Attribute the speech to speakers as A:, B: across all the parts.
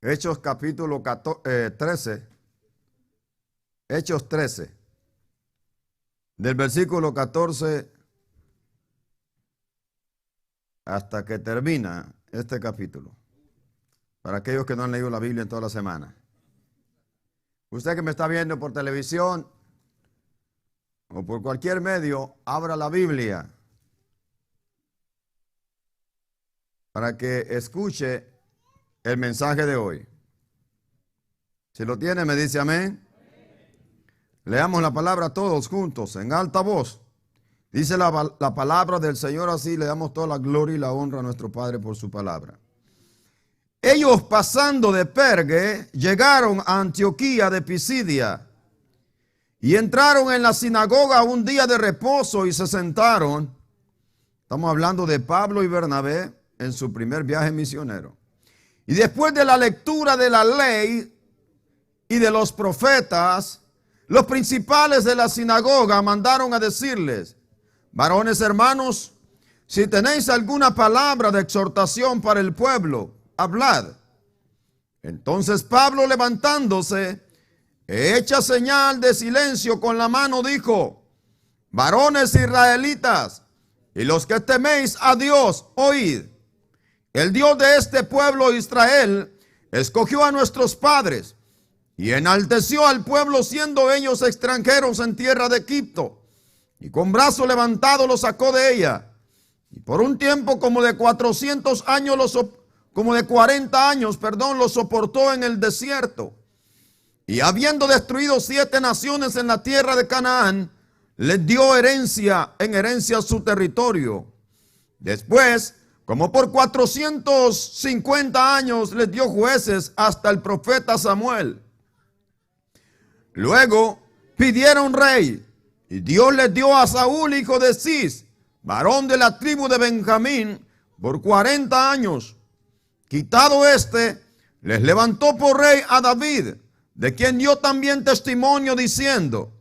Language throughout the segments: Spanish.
A: Hechos capítulo 13. Hechos 13. Del versículo 14 hasta que termina este capítulo. Para aquellos que no han leído la Biblia en toda la semana. Usted que me está viendo por televisión o por cualquier medio, abra la Biblia para que escuche el mensaje de hoy. Si lo tiene, me dice amén. Leamos la palabra todos juntos, en alta voz. Dice la palabra del Señor así, le damos toda la gloria y la honra a nuestro Padre por su palabra. Ellos pasando de Perge, llegaron a Antioquía de Pisidia y entraron en la sinagoga un día de reposo y se sentaron. Estamos hablando de Pablo y Bernabé en su primer viaje misionero. Y después de la lectura de la ley y de los profetas, los principales de la sinagoga mandaron a decirles: varones hermanos, si tenéis alguna palabra de exhortación para el pueblo, hablad. Entonces Pablo, levantándose, hecha señal de silencio con la mano, dijo: varones israelitas, y los que teméis a Dios, oíd. El Dios de este pueblo Israel escogió a nuestros padres y enalteció al pueblo siendo ellos extranjeros en tierra de Egipto, y con brazo levantado los sacó de ella, y por un tiempo como de 40 años los soportó en el desierto. Y habiendo destruido 7 naciones en la tierra de Canaán, les dio en herencia su territorio. Después, como por 450 años, les dio jueces hasta el profeta Samuel. Luego pidieron rey, y Dios les dio a Saúl, hijo de Cis, varón de la tribu de Benjamín, por 40 años. Quitado este, les levantó por rey a David, de quien dio también testimonio diciendo: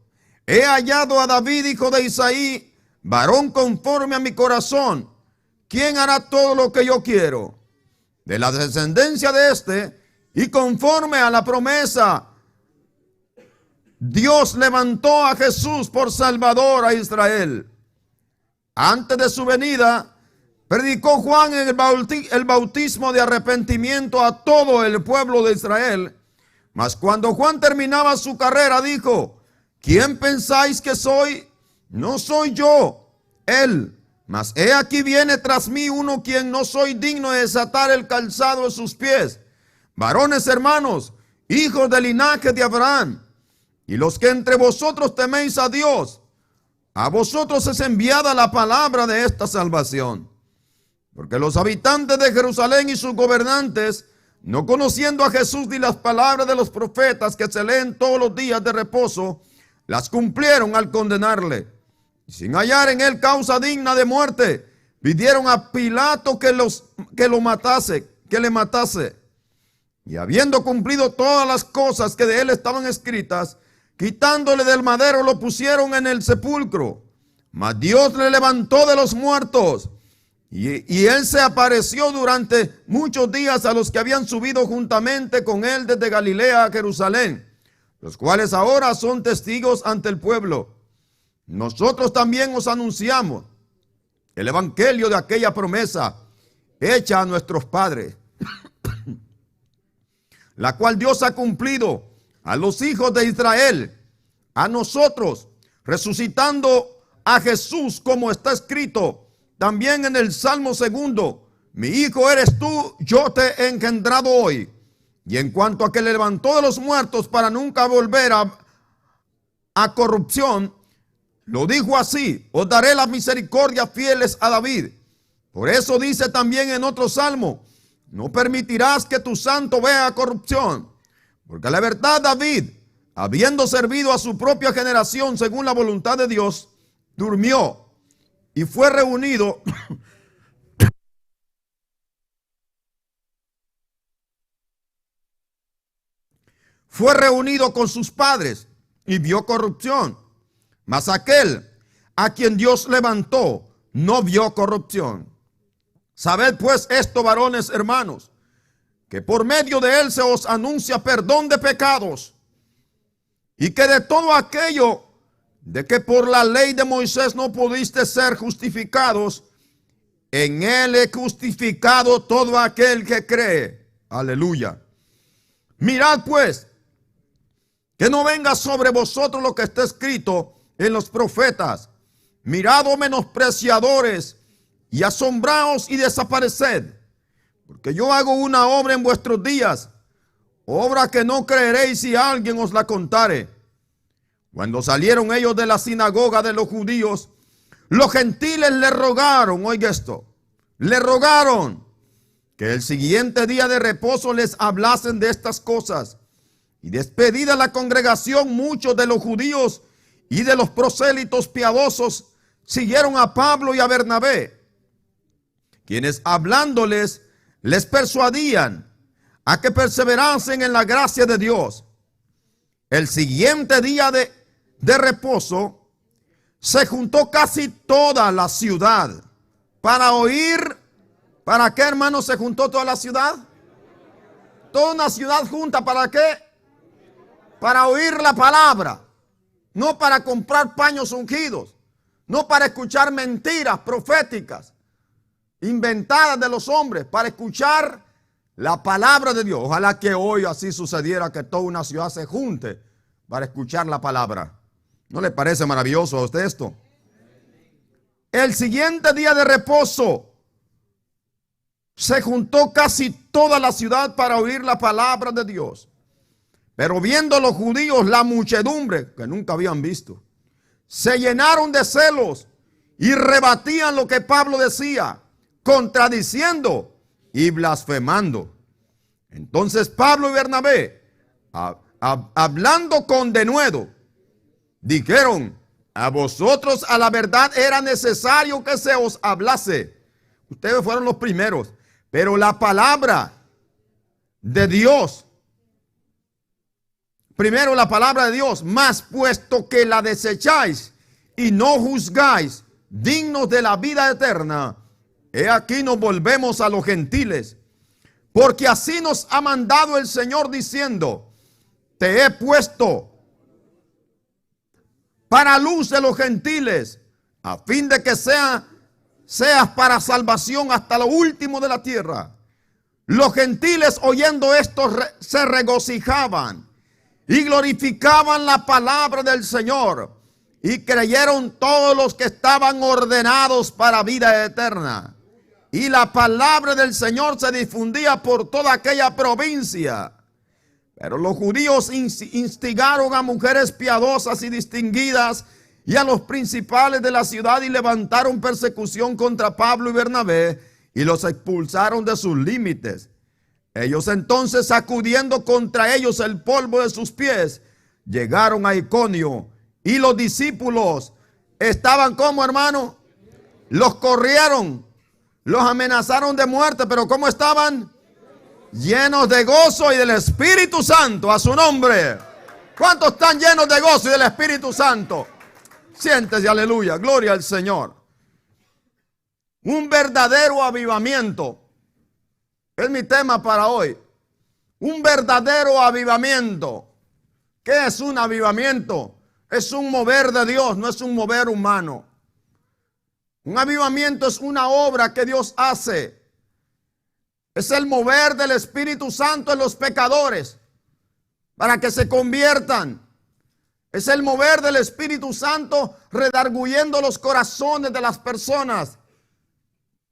A: he hallado a David, hijo de Isaí, varón conforme a mi corazón. ¿Quién hará todo lo que yo quiero? De la descendencia de este, y conforme a la promesa, Dios levantó a Jesús por Salvador a Israel. Antes de su venida, predicó Juan el bautismo de arrepentimiento a todo el pueblo de Israel. Mas cuando Juan terminaba su carrera, dijo: ¿quién pensáis que soy? No soy yo, él. Mas he aquí viene tras mí uno quien no soy digno de desatar el calzado de sus pies. Varones hermanos, hijos del linaje de Abraham, y los que entre vosotros teméis a Dios, a vosotros es enviada la palabra de esta salvación. Porque los habitantes de Jerusalén y sus gobernantes, no conociendo a Jesús ni las palabras de los profetas que se leen todos los días de reposo, las cumplieron al condenarle. Y sin hallar en él causa digna de muerte, pidieron a Pilato que le matase. Y habiendo cumplido todas las cosas que de él estaban escritas, quitándole del madero, lo pusieron en el sepulcro. Mas Dios le levantó de los muertos, y él se apareció durante muchos días a los que habían subido juntamente con él desde Galilea a Jerusalén, los cuales ahora son testigos ante el pueblo. Nosotros también os anunciamos el evangelio de aquella promesa hecha a nuestros padres, la cual Dios ha cumplido a los hijos de Israel, a nosotros, resucitando a Jesús, como está escrito también en el Salmo 2: mi hijo eres tú, yo te he engendrado hoy. Y en cuanto a que le levantó de los muertos para nunca volver a corrupción, lo dijo así: os daré las misericordias fieles a David. Por eso dice también en otro salmo: no permitirás que tu santo vea corrupción. Porque la verdad, David, habiendo servido a su propia generación según la voluntad de Dios, durmió y fue reunido con sus padres y vio corrupción. Mas aquel a quien Dios levantó no vio corrupción. Sabed pues esto, varones hermanos, que por medio de él se os anuncia perdón de pecados, y que de todo aquello de que por la ley de Moisés no pudiste ser justificados, en él es justificado todo aquel que cree. Aleluya. Mirad pues, que no venga sobre vosotros lo que está escrito en los profetas. Mirad, oh menospreciadores, y asombraos y desapareced, porque yo hago una obra en vuestros días, obra que no creeréis si alguien os la contare. Cuando salieron ellos de la sinagoga de los judíos, los gentiles le rogaron, oiga esto, le rogaron que el siguiente día de reposo les hablasen de estas cosas. Y despedida la congregación, muchos de los judíos y de los prosélitos piadosos siguieron a Pablo y a Bernabé, quienes hablándoles les persuadían a que perseverasen en la gracia de Dios. El siguiente día de reposo se juntó casi toda la ciudad para oír. ¿Para qué, hermano, se juntó toda la ciudad? Toda una ciudad junta, ¿para qué? Para oír la palabra, no para comprar paños ungidos, no para escuchar mentiras proféticas inventadas de los hombres, para escuchar la palabra de Dios. Ojalá que hoy así sucediera, que toda una ciudad se junte para escuchar la palabra. ¿No le parece maravilloso a usted esto? El siguiente día de reposo se juntó casi toda la ciudad para oír la palabra de Dios. Pero viendo los judíos la muchedumbre que nunca habían visto, se llenaron de celos y rebatían lo que Pablo decía, contradiciendo y blasfemando. Entonces Pablo y Bernabé, hablando con denuedo, dijeron: a vosotros a la verdad era necesario que se os hablase. Ustedes fueron los primeros, pero la palabra de Dios, primero la palabra de Dios, mas puesto que la desecháis y no juzgáis dignos de la vida eterna, he aquí nos volvemos a los gentiles, porque así nos ha mandado el Señor diciendo: te he puesto para luz de los gentiles, a fin de que seas para salvación hasta lo último de la tierra. Los gentiles, oyendo esto, se regocijaban y glorificaban la palabra del Señor, y creyeron todos los que estaban ordenados para vida eterna. Y la palabra del Señor se difundía por toda aquella provincia. Pero los judíos instigaron a mujeres piadosas y distinguidas y a los principales de la ciudad, y levantaron persecución contra Pablo y Bernabé y los expulsaron de sus límites. Ellos entonces, sacudiendo contra ellos el polvo de sus pies, llegaron a Iconio, y los discípulos estaban como, hermano, los corrieron, los amenazaron de muerte, pero ¿cómo estaban? Llenos de gozo y del Espíritu Santo, a su nombre. ¿Cuántos están llenos de gozo y del Espíritu Santo? Siéntese, aleluya, gloria al Señor. Un verdadero avivamiento es mi tema para hoy. Un verdadero avivamiento. ¿Qué es un avivamiento? Es un mover de Dios, no es un mover humano. Un avivamiento es una obra que Dios hace. Es el mover del Espíritu Santo en los pecadores para que se conviertan. Es el mover del Espíritu Santo redarguyendo los corazones de las personas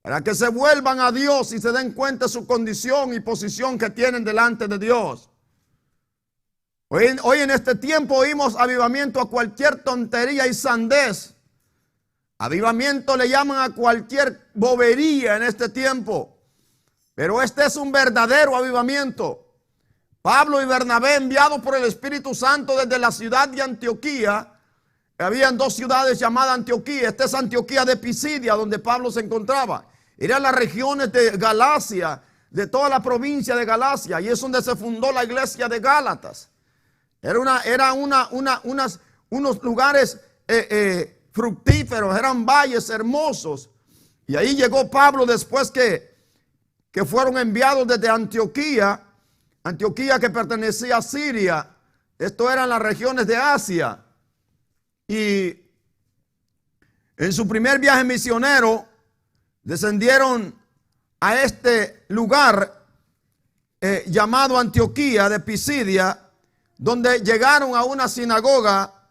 A: para que se vuelvan a Dios y se den cuenta de su condición y posición que tienen delante de Dios. Hoy en este tiempo oímos avivamiento a cualquier tontería y sandez. Avivamiento le llaman a cualquier bobería en este tiempo. Pero este es un verdadero avivamiento. Pablo y Bernabé, enviados por el Espíritu Santo desde la ciudad de Antioquía. Habían dos ciudades llamadas Antioquía. Esta es Antioquía de Pisidia, donde Pablo se encontraba. Eran las regiones de Galacia, de toda la provincia de Galacia. Y es donde se fundó la iglesia de Gálatas. Unos lugares fructíferos, eran valles hermosos. Y ahí llegó Pablo después que que fueron enviados desde Antioquía que pertenecía a Siria. Esto eran las regiones de Asia. Y en su primer viaje misionero descendieron a este lugar llamado Antioquía de Pisidia, donde llegaron a una sinagoga,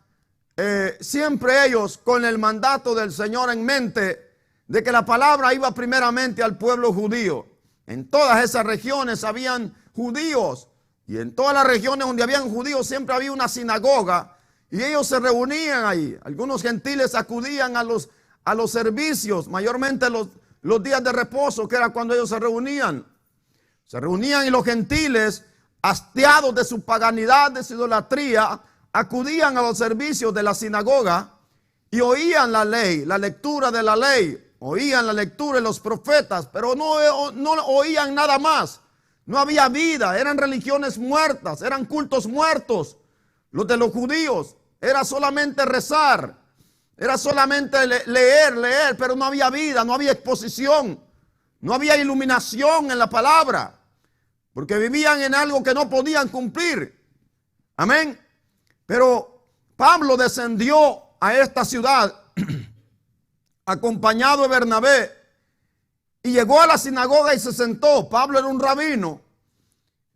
A: siempre ellos con el mandato del Señor en mente, de que la palabra iba primeramente al pueblo judío. En todas esas regiones habían judíos, y en todas las regiones donde habían judíos siempre había una sinagoga, y ellos se reunían ahí. Algunos gentiles acudían a los servicios, mayormente los días de reposo, que era cuando ellos se reunían. Se reunían, y los gentiles, hastiados de su paganidad, de su idolatría, acudían a los servicios de la sinagoga y oían la ley, la lectura de la ley. Oían la lectura de los profetas, pero no oían nada más. No había vida, eran religiones muertas, eran cultos muertos. Los de los judíos era solamente rezar, era solamente leer, pero no había vida, no había exposición, no había iluminación en la palabra, porque vivían en algo que no podían cumplir. Amén. Pero Pablo descendió a esta ciudad acompañado de Bernabé, y llegó a la sinagoga y se sentó. Pablo era un rabino,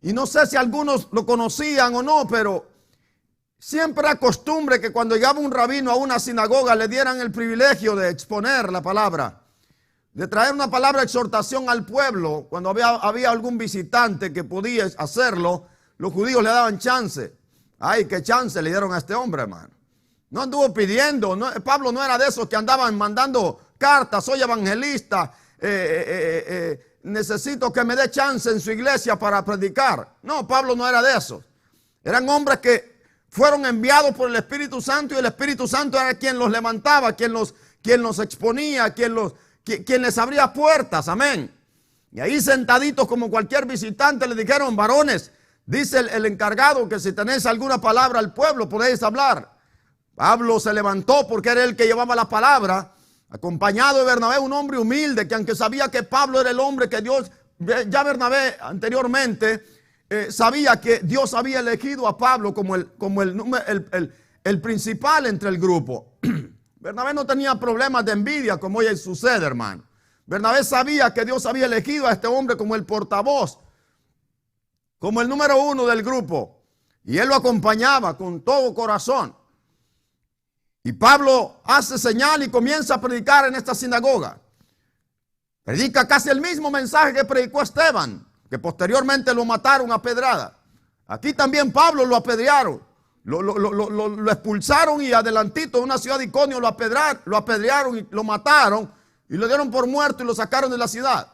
A: y no sé si algunos lo conocían o no, pero siempre era costumbre que cuando llegaba un rabino a una sinagoga le dieran el privilegio de exponer la palabra, de traer una palabra de exhortación al pueblo. Cuando había algún visitante que podía hacerlo, los judíos le daban chance. Ay, qué chance le dieron a este hombre, hermano. No anduvo pidiendo, Pablo no era de esos que andaban mandando cartas: soy evangelista, necesito que me dé chance en su iglesia para predicar. No, Pablo no era de esos. Eran hombres que fueron enviados por el Espíritu Santo, y el Espíritu Santo era quien los levantaba, quien los exponía, quien les abría puertas. Amén. Y ahí sentaditos como cualquier visitante le dijeron: varones, dice el encargado que si tenéis alguna palabra al pueblo podéis hablar. Pablo se levantó porque era el que llevaba la palabra, acompañado de Bernabé, un hombre humilde, que aunque sabía que Pablo era el hombre que Dios, ya Bernabé anteriormente sabía que Dios había elegido a Pablo como el principal entre el grupo. Bernabé no tenía problemas de envidia como hoy sucede, hermano. Bernabé sabía que Dios había elegido a este hombre como el portavoz, como el número uno del grupo, y él lo acompañaba con todo corazón. Y Pablo hace señal y comienza a predicar en esta sinagoga. Predica casi el mismo mensaje que predicó Esteban, que posteriormente lo mataron a pedrada. Aquí también Pablo lo apedrearon, lo expulsaron, y adelantito en una ciudad de Iconio lo apedrearon y lo mataron, y lo dieron por muerto y lo sacaron de la ciudad.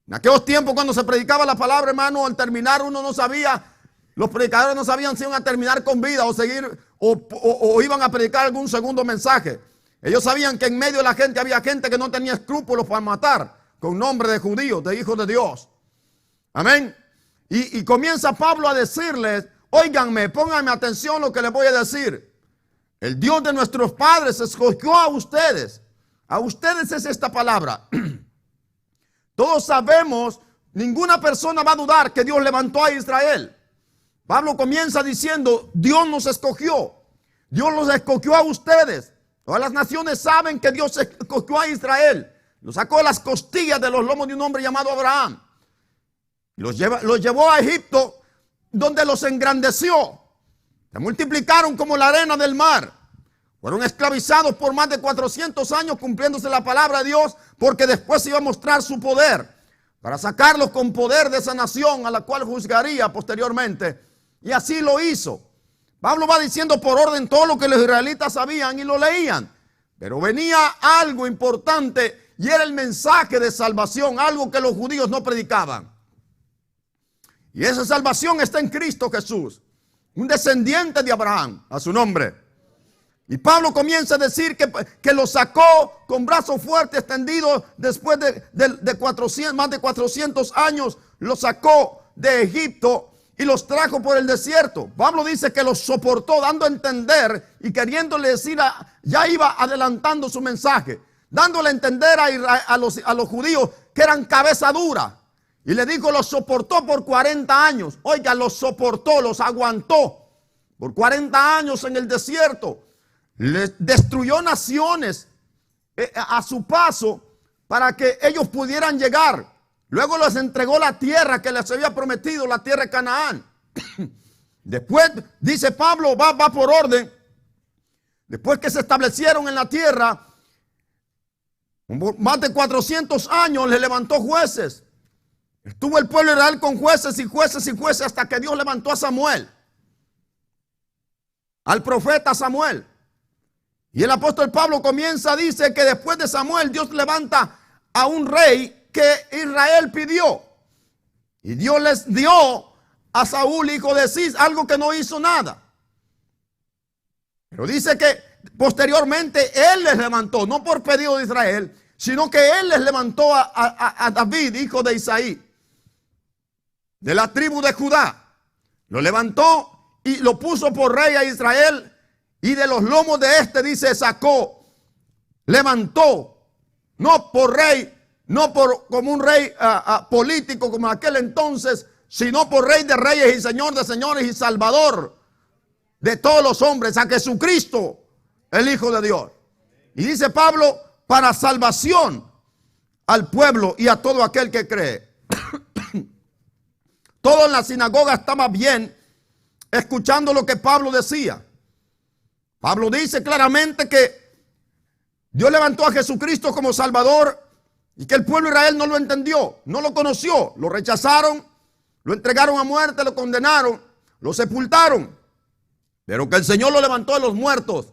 A: En aquellos tiempos, cuando se predicaba la palabra, hermano, al terminar uno no sabía, los predicadores no sabían si iban a terminar con vida o seguir o iban a predicar algún segundo mensaje. Ellos sabían que en medio de la gente había gente que no tenía escrúpulos para matar con nombre de judíos, de hijos de Dios. Amén. Y comienza Pablo a decirles: óiganme, pónganme atención lo que les voy a decir. El Dios de nuestros padres escogió a ustedes. A ustedes es esta palabra. Todos sabemos, ninguna persona va a dudar que Dios levantó a Israel. Pablo comienza diciendo: Dios nos escogió. Dios los escogió a ustedes. Todas las naciones saben que Dios escogió a Israel. Lo sacó de las costillas de los lomos de un hombre llamado Abraham. Los llevó a Egipto, donde los engrandeció. Se multiplicaron como la arena del mar. Fueron esclavizados por más de 400 años, cumpliéndose la palabra de Dios, porque después iba a mostrar su poder para sacarlos con poder de esa nación a la cual juzgaría posteriormente. Y así lo hizo. Pablo va diciendo por orden todo lo que los israelitas sabían y lo leían. Pero venía algo importante, y era el mensaje de salvación, algo que los judíos no predicaban. Y esa salvación está en Cristo Jesús, un descendiente de Abraham, a su nombre. Y Pablo comienza a decir que lo sacó con brazo fuerte extendido después de más de 400 años. Lo sacó de Egipto y los trajo por el desierto. Pablo dice que los soportó, dando a entender y queriéndole decir, ya iba adelantando su mensaje, dándole a entender a los judíos que eran cabeza dura, Y le dijo, los soportó por 40 años. Oiga, los soportó, los aguantó por 40 años en el desierto. Les destruyó naciones a su paso para que ellos pudieran llegar. Luego les entregó la tierra que les había prometido, la tierra de Canaán. Después, dice Pablo, va por orden. Después que se establecieron en la tierra, más de 400 años le levantó jueces. Estuvo el pueblo de Israel con jueces y jueces y jueces hasta que Dios levantó a Samuel, al profeta Samuel. Y el apóstol Pablo dice que después de Samuel Dios levanta a un rey que Israel pidió. Y Dios les dio a Saúl, hijo de Cis, algo que no hizo nada. Pero dice que posteriormente él les levantó, no por pedido de Israel, sino que él les levantó a David, hijo de Isaí, de la tribu de Judá. Lo levantó y lo puso por rey a Israel. Y de los lomos de este, dice, sacó, levantó, no por rey, no como un rey político como aquel entonces, sino por rey de reyes y señor de señores y salvador de todos los hombres, a Jesucristo, el Hijo de Dios. Y dice Pablo, para salvación al pueblo y a todo aquel que cree. Todo en la sinagoga estaba bien, escuchando lo que Pablo decía. Pablo dice claramente que Dios levantó a Jesucristo como Salvador y que el pueblo de Israel no lo entendió, no lo conoció, lo rechazaron, lo entregaron a muerte, lo condenaron, lo sepultaron, pero que el Señor lo levantó de los muertos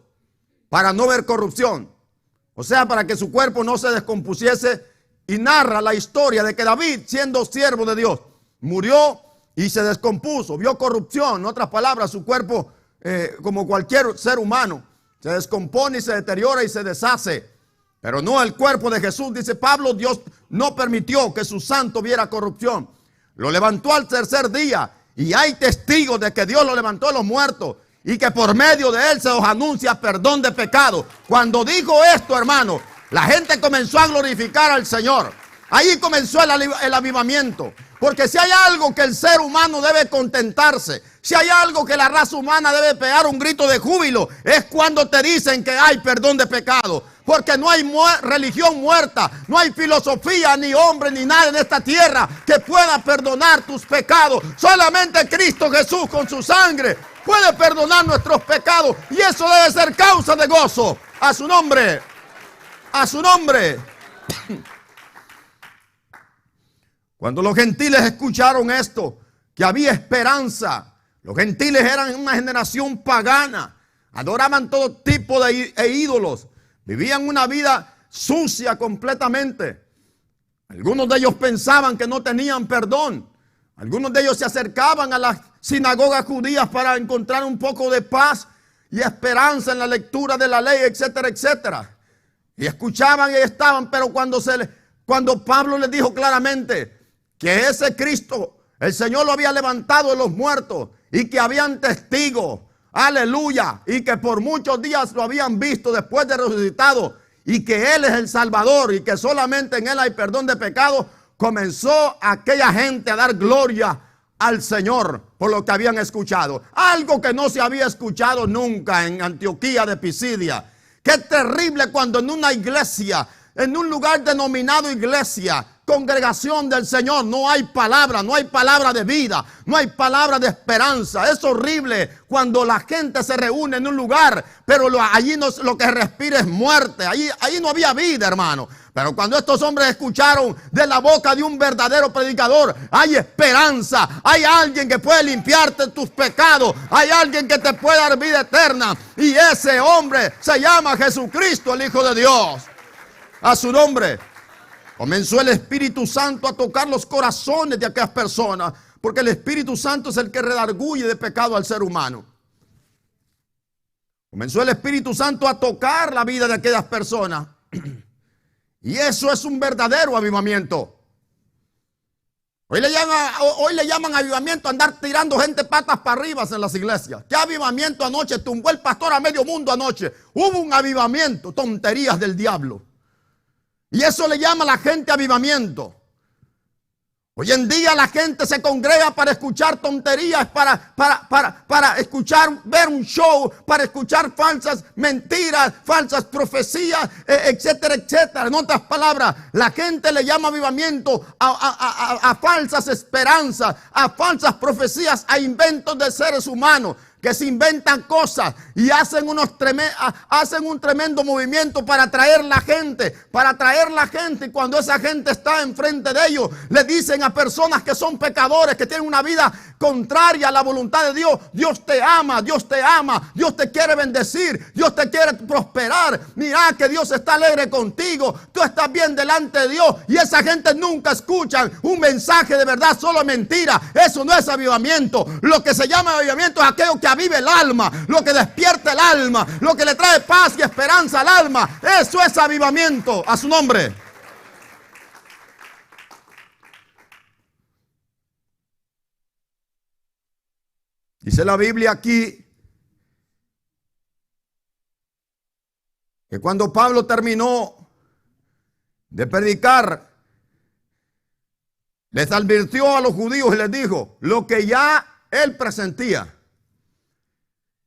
A: para no ver corrupción, o sea, para que su cuerpo no se descompusiese. Y narra la historia de que David, siendo siervo de Dios, murió y se descompuso, vio corrupción. En otras palabras, su cuerpo, como cualquier ser humano, se descompone y se deteriora y se deshace. Pero no el cuerpo de Jesús. Dice Pablo, Dios no permitió que su santo viera corrupción. Lo levantó al tercer día. Y hay testigos de que Dios lo levantó de los muertos y que por medio de él se os anuncia perdón de pecado. Cuando dijo esto, hermano, la gente comenzó a glorificar al Señor. Ahí comenzó el avivamiento. Porque si hay algo que el ser humano debe contentarse, si hay algo que la raza humana debe pegar un grito de júbilo, es cuando te dicen que hay perdón de pecado. Porque no hay religión muerta, no hay filosofía, ni hombre, ni nada en esta tierra que pueda perdonar tus pecados. Solamente Cristo Jesús con su sangre puede perdonar nuestros pecados. Y eso debe ser causa de gozo. A su nombre. A su nombre. Cuando los gentiles escucharon esto, que había esperanza. Los gentiles eran una generación pagana. Adoraban todo tipo de ídolos. Vivían una vida sucia completamente. Algunos de ellos pensaban que no tenían perdón. Algunos de ellos se acercaban a las sinagogas judías para encontrar un poco de paz y esperanza en la lectura de la ley, etcétera, etcétera. Y escuchaban y estaban, pero cuando Pablo les dijo claramente que ese Cristo, el Señor lo había levantado de los muertos y que habían testigos, aleluya, y que por muchos días lo habían visto después de resucitado y que Él es el Salvador y que solamente en Él hay perdón de pecados, comenzó aquella gente a dar gloria al Señor por lo que habían escuchado. Algo que no se había escuchado nunca en Antioquía de Pisidia. Qué terrible cuando en una iglesia, en un lugar denominado iglesia, congregación del Señor, no hay palabra de vida, no hay palabra de esperanza. Es horrible cuando la gente se reúne en un lugar, pero allí lo que respira es muerte. Allí no había vida, hermano. Pero cuando estos hombres escucharon de la boca de un verdadero predicador, hay esperanza, hay alguien que puede limpiarte tus pecados, hay alguien que te puede dar vida eterna. Y ese hombre se llama Jesucristo, el Hijo de Dios. A su nombre. Comenzó el Espíritu Santo a tocar los corazones de aquellas personas, porque el Espíritu Santo es el que redarguye de pecado al ser humano. Comenzó el Espíritu Santo a tocar la vida de aquellas personas. Y eso es un verdadero avivamiento. Hoy le llaman avivamiento a andar tirando gente patas para arriba en las iglesias. ¿Qué avivamiento anoche? Tumbó el pastor a medio mundo anoche. Hubo un avivamiento, tonterías del diablo. Y eso le llama a la gente avivamiento. Hoy en día la gente se congrega para escuchar tonterías, para escuchar, ver un show, para escuchar falsas mentiras, falsas profecías, etcétera, etcétera. En otras palabras, la gente le llama avivamiento a falsas esperanzas, a falsas profecías, a inventos de seres humanos que se inventan cosas y hacen un tremendo movimiento para atraer la gente, y cuando esa gente está enfrente de ellos, le dicen a personas que son pecadores, que tienen una vida contraria a la voluntad de Dios: Dios te ama, Dios te ama, Dios te quiere bendecir, Dios te quiere prosperar, mira que Dios está alegre contigo, tú estás bien delante de Dios. Y esa gente nunca escucha un mensaje de verdad, solo mentira. Eso no es avivamiento. Lo que se llama avivamiento es aquello que aviva el alma, lo que despierta el alma, lo que le trae paz y esperanza al alma. Eso es avivamiento. A su nombre. Dice la Biblia aquí que cuando Pablo terminó de predicar, les advirtió a los judíos y les dijo lo que ya él presentía.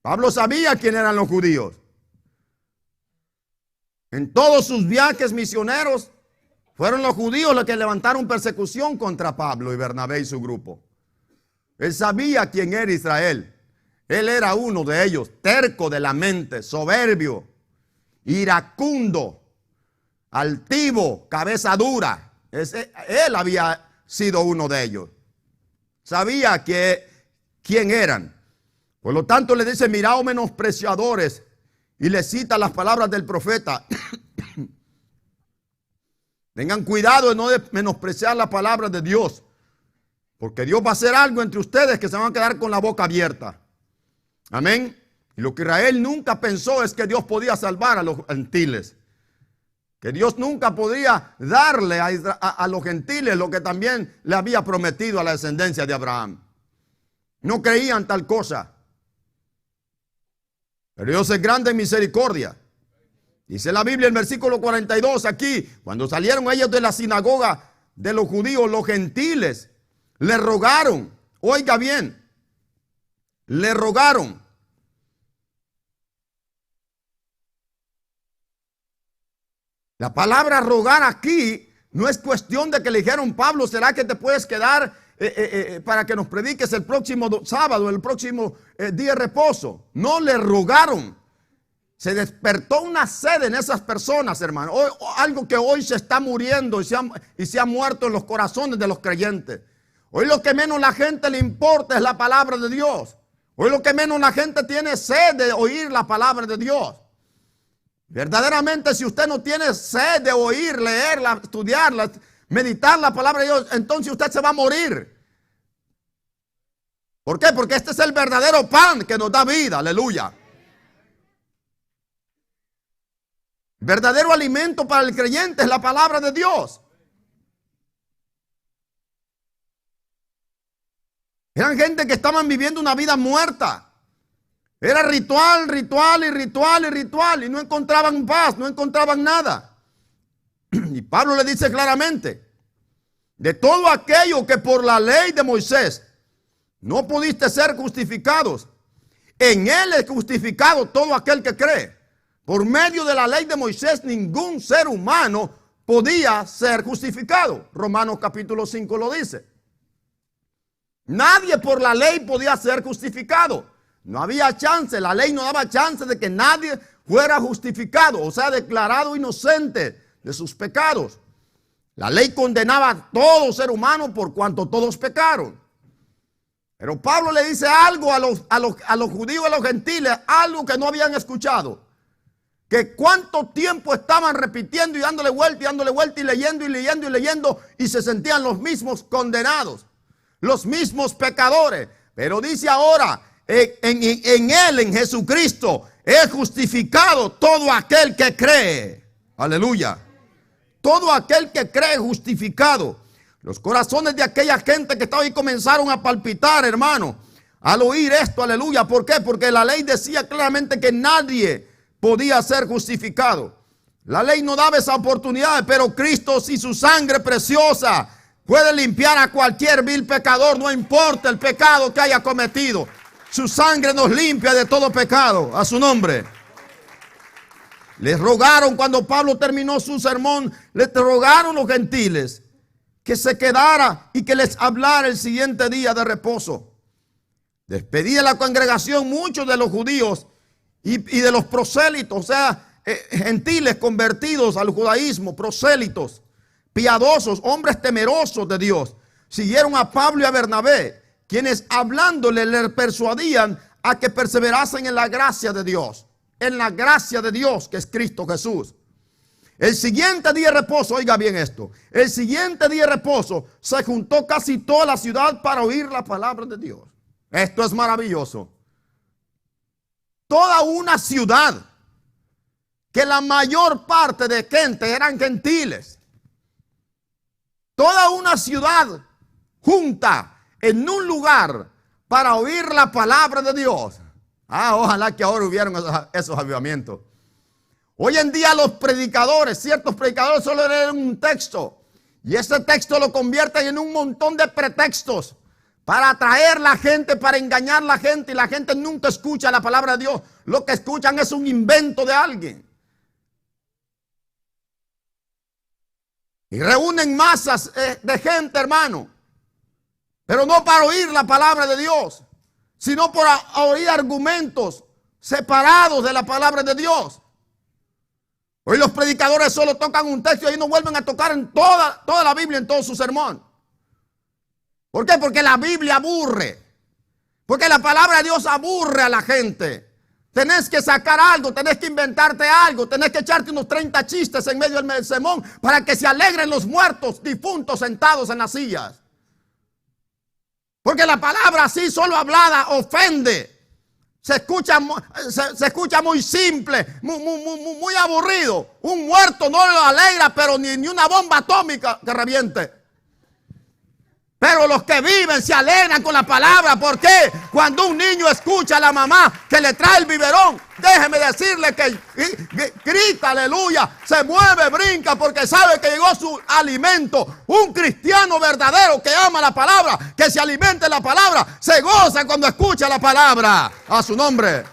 A: Pablo sabía quién eran los judíos. En todos sus viajes misioneros fueron los judíos los que levantaron persecución contra Pablo y Bernabé y su grupo. Él sabía quién era Israel. Él era uno de ellos, terco de la mente, soberbio, iracundo, altivo, cabeza dura. Él había sido uno de ellos. Sabía quién eran. Por lo tanto le dice: miraos menospreciadores, y le cita las palabras del profeta. Tengan cuidado de no menospreciar la palabra de Dios, porque Dios va a hacer algo entre ustedes que se van a quedar con la boca abierta. Amén. Y lo que Israel nunca pensó es que Dios podía salvar a los gentiles, que Dios nunca podía darle a los gentiles lo que también le había prometido a la descendencia de Abraham. No creían tal cosa. Pero Dios es grande en misericordia. Dice la Biblia en versículo 42 aquí: cuando salieron ellos de la sinagoga de los judíos, los gentiles le rogaron. Oiga bien, le rogaron. La palabra rogar aquí no es cuestión de que le dijeron: Pablo, ¿será que te puedes quedar para que nos prediques el próximo sábado, el próximo día de reposo? No, le rogaron. Se despertó una sed en esas personas, hermano. Algo que hoy se está muriendo y se ha muerto en los corazones de los creyentes. Hoy lo que menos la gente le importa es la palabra de Dios. Hoy lo que menos la gente tiene sed de oír la palabra de Dios. Verdaderamente, si usted no tiene sed de oír, leerla, estudiarla, meditar la palabra de Dios, entonces usted se va a morir. ¿Por qué? Porque este es el verdadero pan que nos da vida. Aleluya. Verdadero alimento para el creyente es la palabra de Dios. Eran gente que estaban viviendo una vida muerta. Era ritual, ritual y ritual y ritual, y no encontraban paz, no encontraban nada. Y Pablo le dice claramente: de todo aquello que por la ley de Moisés no pudiste ser justificados, en él es justificado todo aquel que cree. Por medio de la ley de Moisés ningún ser humano podía ser justificado. Romanos capítulo 5 lo dice. Nadie por la ley podía ser justificado. No había chance, la ley no daba chance de que nadie fuera justificado, o sea, declarado inocente de sus pecados. La ley condenaba a todo ser humano por cuanto todos pecaron. Pero Pablo le dice algo a los judíos y a los gentiles, algo que no habían escuchado. Que cuánto tiempo estaban repitiendo y dándole vuelta y leyendo y leyendo y leyendo, y se sentían los mismos condenados, los mismos pecadores. Pero dice ahora: en él, en Jesucristo, es justificado todo aquel que cree. Aleluya. Todo aquel que cree justificado. Los corazones de aquella gente que estaba ahí comenzaron a palpitar, hermano, al oír esto. Aleluya. ¿Por qué? Porque la ley decía claramente que nadie podía ser justificado. La ley no daba esa oportunidad, pero Cristo y su sangre preciosa Puede limpiar a cualquier vil pecador, no importa el pecado que haya cometido. Su sangre nos limpia de todo pecado. A su nombre. Les rogaron cuando Pablo terminó su sermón, les rogaron los gentiles que se quedara y que les hablara el siguiente día de reposo. Despedía la congregación muchos de los judíos y de los prosélitos, o sea, gentiles convertidos al judaísmo, prosélitos, piadosos, hombres temerosos de Dios. Siguieron a Pablo y a Bernabé, quienes hablándole le persuadían a que perseverasen en la gracia de Dios. En la gracia de Dios, que es Cristo Jesús. El siguiente día de reposo, oiga bien esto, el siguiente día de reposo se juntó casi toda la ciudad para oír la palabra de Dios. Esto es maravilloso. Toda una ciudad, que la mayor parte de gente eran gentiles. Toda una ciudad junta en un lugar para oír la palabra de Dios. Ojalá que ahora hubieran esos avivamientos. Hoy en día los predicadores, ciertos predicadores solo leen un texto y ese texto lo convierten en un montón de pretextos para atraer la gente, para engañar a la gente, y la gente nunca escucha la palabra de Dios. Lo que escuchan es un invento de alguien. Y reúnen masas de gente, hermano, pero no para oír la palabra de Dios, sino para oír argumentos separados de la palabra de Dios. Hoy los predicadores solo tocan un texto y ahí no vuelven a tocar en toda la Biblia, en todo su sermón. ¿Por qué? Porque la Biblia aburre. Porque la palabra de Dios aburre a la gente. Tenés que sacar algo, tenés que inventarte algo, tenés que echarte unos 30 chistes en medio del sermón para que se alegren los muertos difuntos sentados en las sillas. Porque la palabra así solo hablada ofende. Se escucha muy simple, muy aburrido. Un muerto no lo alegra, pero ni una bomba atómica que reviente. Pero los que viven se alegran con la palabra. ¿Por qué? Cuando un niño escucha a la mamá que le trae el biberón, déjeme decirle que grita, aleluya, se mueve, brinca, porque sabe que llegó su alimento. Un cristiano verdadero que ama la palabra, que se alimenta de la palabra, se goza cuando escucha la palabra. A su nombre.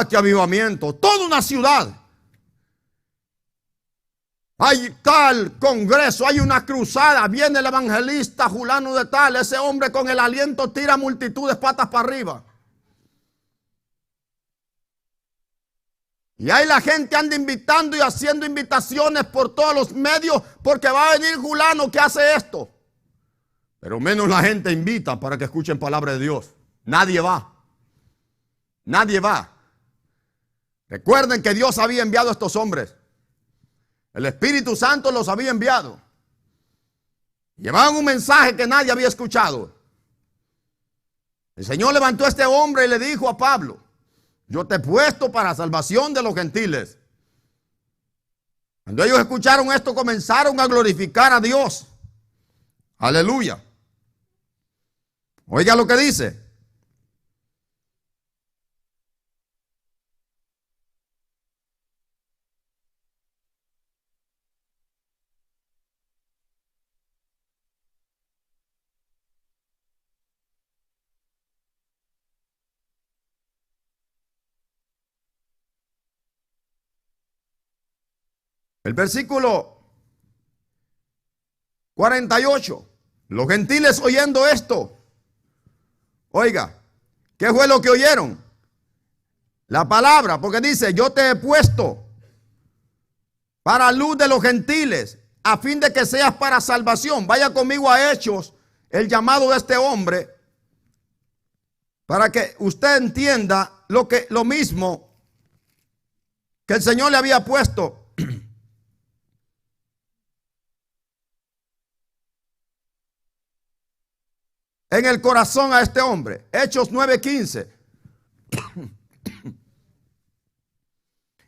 A: ¡Qué avivamiento! Toda una ciudad. Hay tal congreso, hay una cruzada, viene el evangelista fulano de tal, ese hombre con el aliento tira multitudes patas para arriba. Y ahí la gente anda invitando y haciendo invitaciones por todos los medios porque va a venir fulano que hace esto. Pero menos la gente invita para que escuchen palabra de Dios. Nadie va. Nadie va. Recuerden que Dios había enviado a estos hombres. El Espíritu Santo los había enviado. Llevaban un mensaje que nadie había escuchado. El Señor levantó a este hombre y le dijo a Pablo: yo te he puesto para salvación de los gentiles. Cuando ellos escucharon esto, comenzaron a glorificar a Dios. Aleluya. Oiga lo que dice. El versículo 48. Los gentiles oyendo esto. Oiga, ¿qué fue lo que oyeron? La palabra, porque dice: yo te he puesto para luz de los gentiles, a fin de que seas para salvación. Vaya conmigo a Hechos, el llamado de este hombre, para que usted entienda lo mismo que el Señor le había puesto en el corazón a este hombre. Hechos 9:15.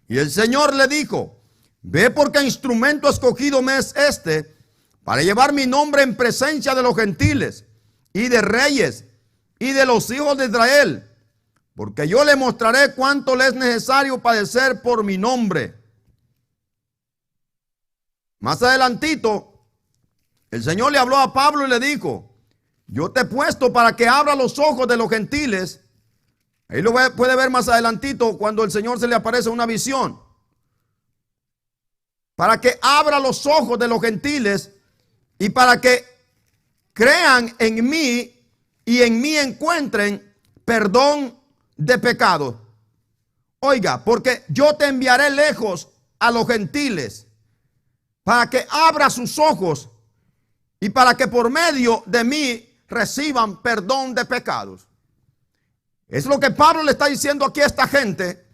A: Y el Señor le dijo: ve, porque instrumento escogido me es este, para llevar mi nombre en presencia de los gentiles y de reyes y de los hijos de Israel, porque yo le mostraré cuánto le es necesario padecer por mi nombre. Más adelantito, el Señor le habló a Pablo y le dijo: yo te he puesto para que abra los ojos de los gentiles. Ahí lo puede ver más adelantito cuando el Señor se le aparece una visión. Para que abra los ojos de los gentiles y para que crean en mí y en mí encuentren perdón de pecados. Oiga, porque yo te enviaré lejos a los gentiles para que abra sus ojos y para que por medio de mí reciban perdón de pecados. Es lo que Pablo le está diciendo aquí a esta gente.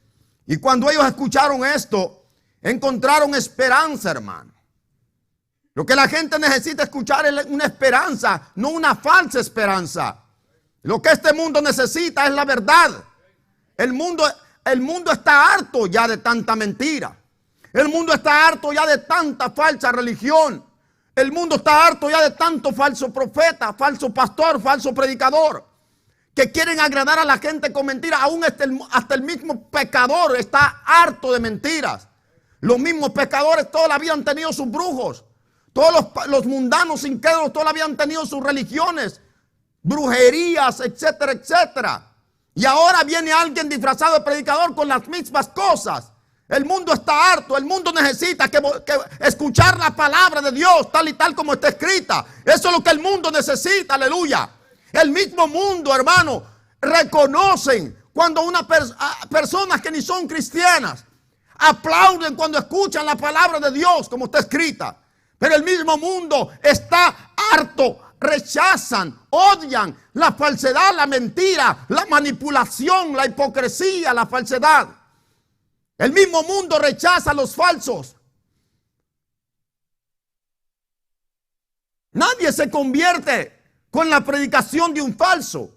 A: Y cuando ellos escucharon esto, encontraron esperanza, hermano. Lo que la gente necesita escuchar es una esperanza, no una falsa esperanza. Lo que este mundo necesita es la verdad. El mundo está harto ya de tanta mentira. El mundo está harto ya de tanta falsa religión. El mundo está harto ya de tanto falso profeta, falso pastor, falso predicador, que quieren agradar a la gente con mentiras. Aún hasta el mismo pecador está harto de mentiras. Los mismos pecadores toda la vida han tenido sus brujos. Todos los mundanos incrédulos toda la vida han tenido sus religiones, brujerías, etcétera, etcétera. Y ahora viene alguien disfrazado de predicador con las mismas cosas. El mundo está harto. El mundo necesita que escuchar la palabra de Dios tal y tal como está escrita. Eso es lo que el mundo necesita, aleluya. El mismo mundo, hermano, reconocen cuando personas que ni son cristianas aplauden cuando escuchan la palabra de Dios como está escrita. Pero el mismo mundo está harto, rechazan, odian la falsedad, la mentira, la manipulación, la hipocresía, la falsedad. El mismo mundo rechaza a los falsos. Nadie se convierte con la predicación de un falso.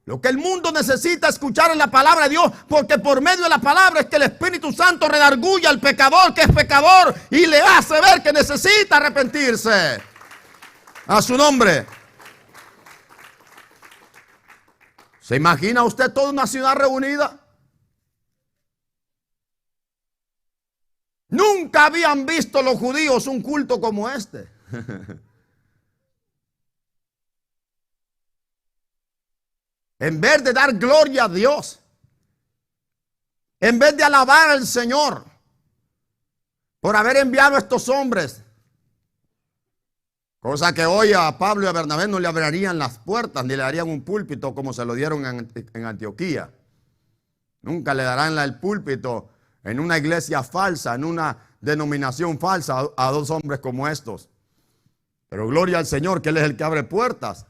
A: Lo que el mundo necesita escuchar es la palabra de Dios, porque por medio de la palabra es que el Espíritu Santo redarguye al pecador que es pecador y le hace ver que necesita arrepentirse. A su nombre. ¿Se imagina usted toda una ciudad reunida? Nunca habían visto los judíos un culto como este. En vez de dar gloria a Dios, en vez de alabar al Señor por haber enviado a estos hombres, cosa que hoy a Pablo y a Bernabé no le abrirían las puertas ni le darían un púlpito como se lo dieron en Antioquía. Nunca le darán el púlpito en una iglesia falsa, en una denominación falsa a dos hombres como estos. Pero gloria al Señor, que Él es el que abre puertas.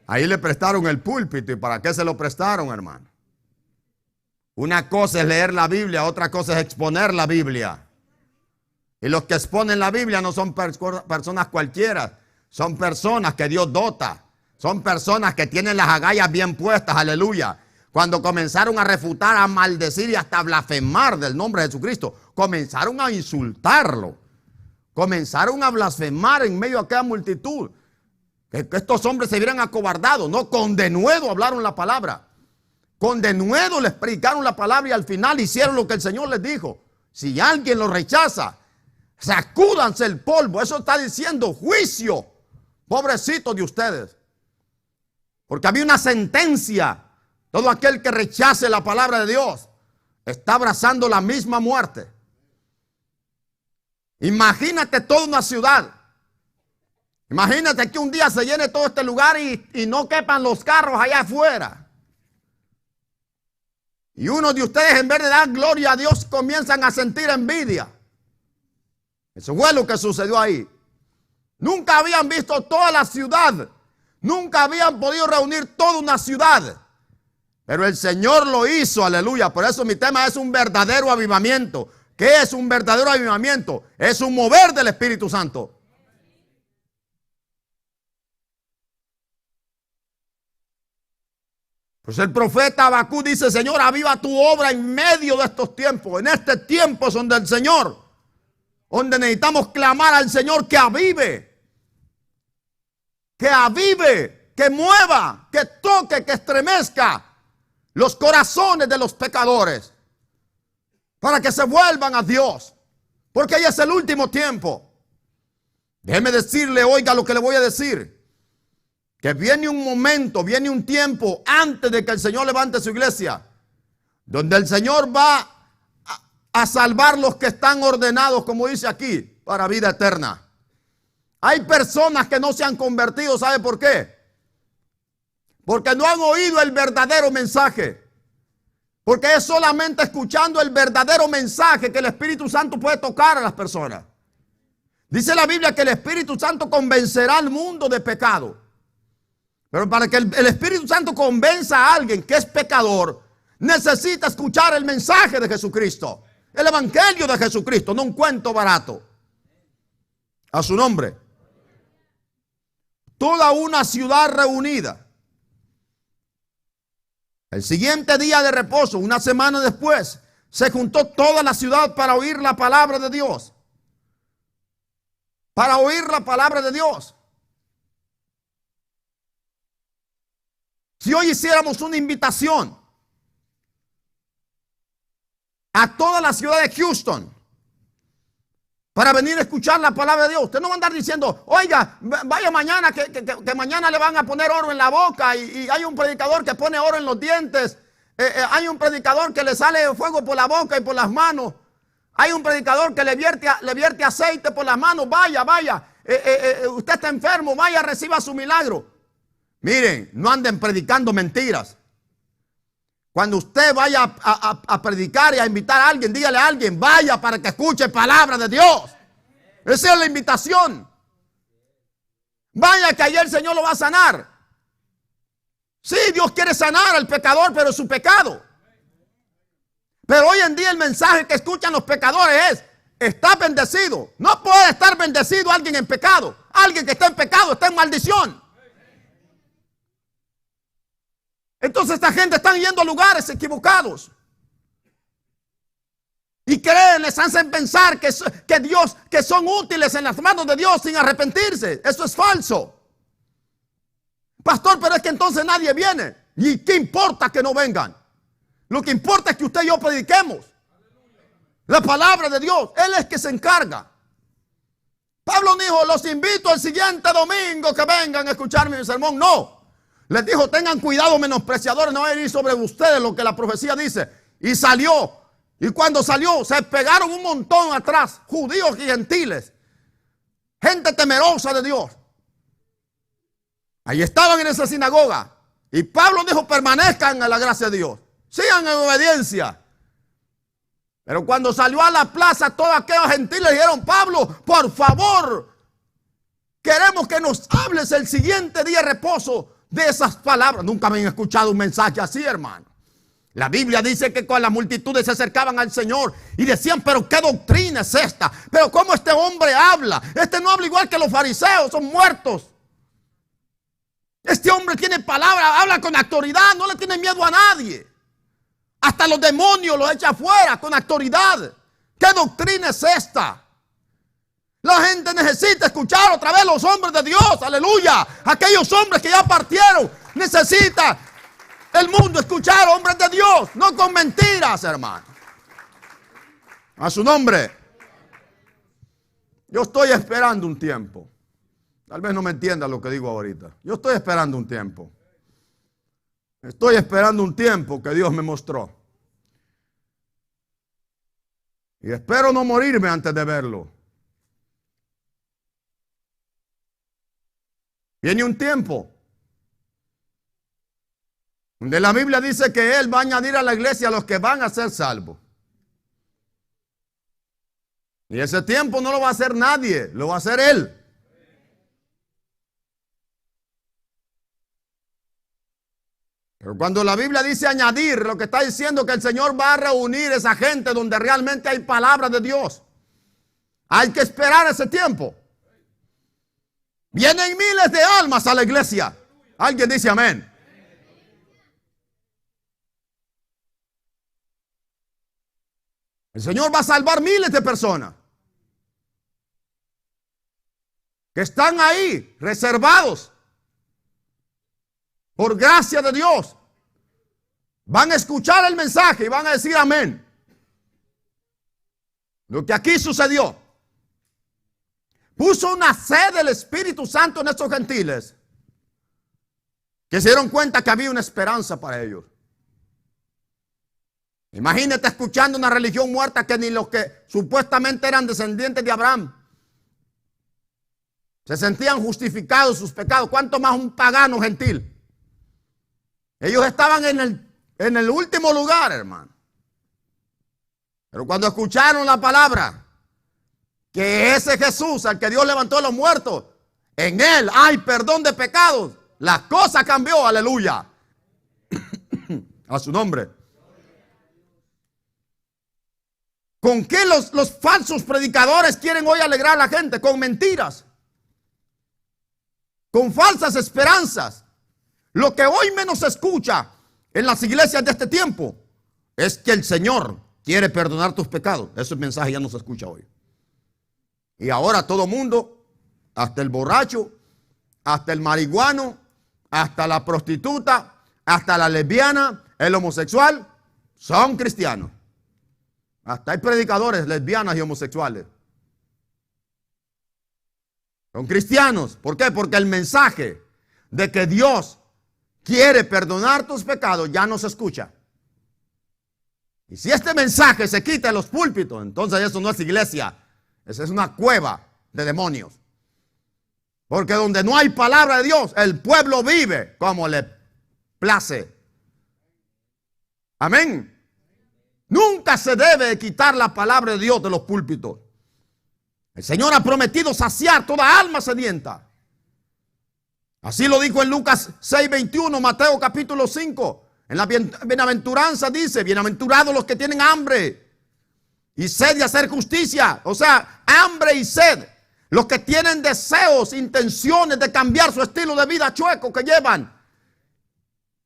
A: Ahí le prestaron el púlpito. ¿Y para qué se lo prestaron, hermano? Una cosa es leer la Biblia, otra cosa es exponer la Biblia. Y los que exponen la Biblia no son personas cualquiera, son personas que Dios dota, son personas que tienen las agallas bien puestas, aleluya. Cuando comenzaron a refutar, a maldecir y hasta blasfemar del nombre de Jesucristo, comenzaron a insultarlo, comenzaron a blasfemar en medio de aquella multitud. Que estos hombres se vieran acobardados, no, con denuedo hablaron la palabra, con denuedo les predicaron la palabra y al final hicieron lo que el Señor les dijo. Si alguien lo rechaza, sacúdanse el polvo. Eso está diciendo juicio, pobrecitos de ustedes, porque había una sentencia. Todo aquel que rechace la palabra de Dios está abrazando la misma muerte. Imagínate toda una ciudad. Imagínate que un día se llene todo este lugar y no quepan los carros allá afuera. Y uno de ustedes, en vez de dar gloria a Dios, comienzan a sentir envidia. Eso fue lo que sucedió ahí. Nunca habían visto toda la ciudad. Nunca habían podido reunir toda una ciudad. Pero el Señor lo hizo, aleluya. Por eso mi tema es un verdadero avivamiento. ¿Qué es un verdadero avivamiento? Es un mover del Espíritu Santo. Pues el profeta Habacuc dice: Señor, aviva tu obra en medio de estos tiempos. En este tiempo son del Señor, donde necesitamos clamar al Señor que avive, que mueva, que toque, que estremezca los corazones de los pecadores, para que se vuelvan a Dios, porque ya es el último tiempo. Déjeme decirle, oiga lo que le voy a decir. Que viene un momento, viene un tiempo antes de que el Señor levante su iglesia, donde el Señor va a salvar los que están ordenados, como dice aquí, para vida eterna. Hay personas que no se han convertido, ¿sabe por qué? Porque no han oído el verdadero mensaje. Porque es solamente escuchando el verdadero mensaje que el Espíritu Santo puede tocar a las personas. Dice la Biblia que el Espíritu Santo convencerá al mundo de pecado. Pero para que el Espíritu Santo convenza a alguien que es pecador, necesita escuchar el mensaje de Jesucristo. El evangelio de Jesucristo, no un cuento barato. A su nombre. Toda una ciudad reunida. El siguiente día de reposo, una semana después, se juntó toda la ciudad para oír la palabra de Dios. Para oír la palabra de Dios. Si hoy hiciéramos una invitación a toda la ciudad de Houston para venir a escuchar la palabra de Dios, usted no va a andar diciendo, oiga, vaya mañana, que mañana le van a poner oro en la boca y hay un predicador que pone oro en los dientes, hay un predicador que le sale fuego por la boca y por las manos, hay un predicador que le vierte aceite por las manos, vaya, usted está enfermo, vaya, reciba su milagro. Miren, no anden predicando mentiras. Cuando usted vaya a predicar y a invitar a alguien, dígale a alguien, vaya para que escuche palabra de Dios. Esa es la invitación. Vaya que ayer el Señor lo va a sanar. Sí, Dios quiere sanar al pecador, pero es su pecado. Pero hoy en día el mensaje que escuchan los pecadores es, está bendecido. No puede estar bendecido alguien en pecado. Alguien que está en pecado está en maldición. Entonces esta gente está yendo a lugares equivocados. Y creen, les hacen pensar que son útiles en las manos de Dios sin arrepentirse. Eso es falso. Pastor, pero es que entonces nadie viene. ¿Y qué importa que no vengan? Lo que importa es que usted y yo prediquemos la palabra de Dios. Él es que se encarga. Pablo dijo, los invito el siguiente domingo que vengan a escuchar mi sermón. No. Les dijo, tengan cuidado, menospreciadores, no va a ir sobre ustedes lo que la profecía dice. Y salió. Y cuando salió, se pegaron un montón atrás, judíos y gentiles. Gente temerosa de Dios. Ahí estaban en esa sinagoga. Y Pablo dijo, permanezcan en la gracia de Dios. Sigan en obediencia. Pero cuando salió a la plaza, todos aquellos gentiles dijeron, Pablo, por favor, queremos que nos hables el siguiente día de reposo de esas palabras. Nunca me han escuchado un mensaje así, hermano. La Biblia dice que con las multitudes se acercaban al Señor y decían, pero qué doctrina es esta, pero cómo este hombre habla. Este no habla igual que los fariseos, son muertos. Este hombre tiene palabra, habla con autoridad, no le tiene miedo a nadie. Hasta los demonios los echa fuera con autoridad. ¿Qué doctrina es esta? La gente necesita escuchar otra vez los hombres de Dios, aleluya. Aquellos hombres que ya partieron, necesita el mundo escuchar hombres de Dios, no con mentiras, hermano. A su nombre. Yo estoy esperando un tiempo. Tal vez no me entienda lo que digo ahorita. Yo estoy esperando un tiempo. Estoy esperando un tiempo que Dios me mostró. Y espero no morirme antes de verlo. Viene un tiempo donde la Biblia dice que Él va a añadir a la iglesia a los que van a ser salvos. Y ese tiempo no lo va a hacer nadie, lo va a hacer Él. Pero cuando la Biblia dice añadir, lo que está diciendo que el Señor va a reunir esa gente donde realmente hay palabra de Dios. Hay que esperar ese tiempo. Vienen miles de almas a la iglesia. Alguien dice amén. El Señor va a salvar miles de personas que están ahí reservados por gracia de Dios. Van a escuchar el mensaje y van a decir amén. Lo que aquí sucedió. puso una sed del Espíritu Santo en estos gentiles, que se dieron cuenta que había una esperanza para ellos. Imagínate escuchando una religión muerta que ni los que supuestamente eran descendientes de Abraham se sentían justificados sus pecados. ¿Cuánto más un pagano gentil? Ellos estaban en el último lugar, hermano. Pero cuando escucharon la palabra, que ese Jesús, al que Dios levantó de los muertos, en él hay perdón de pecados, la cosa cambió, aleluya. A su nombre. ¿Con qué los falsos predicadores quieren hoy alegrar a la gente? Con mentiras, con falsas esperanzas. Lo que hoy menos se escucha en las iglesias de este tiempo es que el Señor quiere perdonar tus pecados. Ese mensaje ya no se escucha hoy. Y ahora todo mundo, hasta el borracho, hasta el marihuano, hasta la prostituta, hasta la lesbiana, el homosexual, son cristianos. Hasta hay predicadores lesbianas y homosexuales. Son cristianos. ¿Por qué? Porque el mensaje de que Dios quiere perdonar tus pecados ya no se escucha. Y si este mensaje se quita de los púlpitos, entonces eso no es iglesia. Esa es una cueva de demonios. Porque donde no hay palabra de Dios, el pueblo vive como le place. Amén. Nunca se debe quitar la palabra de Dios de los púlpitos. El Señor ha prometido saciar toda alma sedienta. Así lo dijo en Lucas 6:21, Mateo capítulo 5. En la bienaventuranza dice: bienaventurados los que tienen hambre y sed de hacer justicia. O sea, hambre y sed. Los que tienen deseos, intenciones de cambiar su estilo de vida chueco que llevan.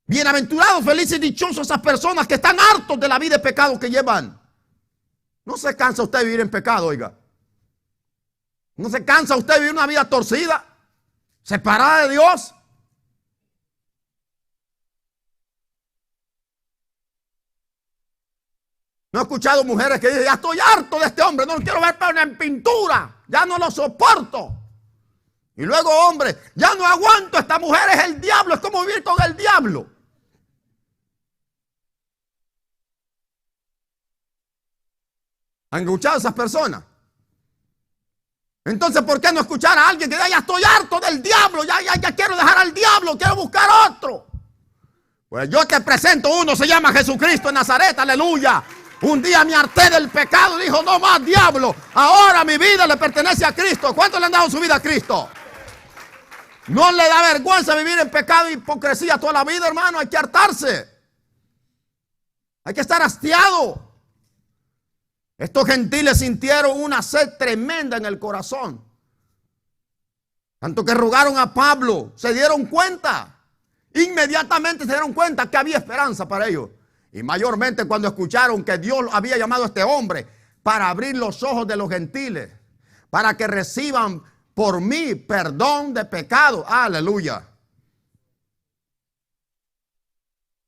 A: Bienaventurados, felices y dichosos esas personas que están hartos de la vida de pecado que llevan. ¿No se cansa usted de vivir en pecado, oiga? ¿No se cansa usted de vivir una vida torcida, separada de Dios? No he escuchado mujeres que dicen: ya estoy harto de este hombre, no lo quiero ver en pintura, ya no lo soporto. Y luego, hombre, ya no aguanto, esta mujer es el diablo, es como vivir con el diablo. ¿Han escuchado a esas personas? Entonces, ¿por qué no escuchar a alguien que diga: ya estoy harto del diablo, ya quiero dejar al diablo, quiero buscar otro? Pues yo te presento uno, se llama Jesucristo de Nazaret, aleluya. Un día me harté del pecado y dijo: no más diablo, ahora mi vida le pertenece a Cristo. ¿Cuántos le han dado su vida a Cristo? No le da vergüenza vivir en pecado e hipocresía toda la vida, hermano. Hay que hartarse. Hay que estar hastiado. Estos gentiles sintieron una sed tremenda en el corazón. Tanto que rogaron a Pablo. Se dieron cuenta. Inmediatamente se dieron cuenta que había esperanza para ellos. Y mayormente cuando escucharon que Dios había llamado a este hombre para abrir los ojos de los gentiles, para que reciban por mí perdón de pecado. Aleluya.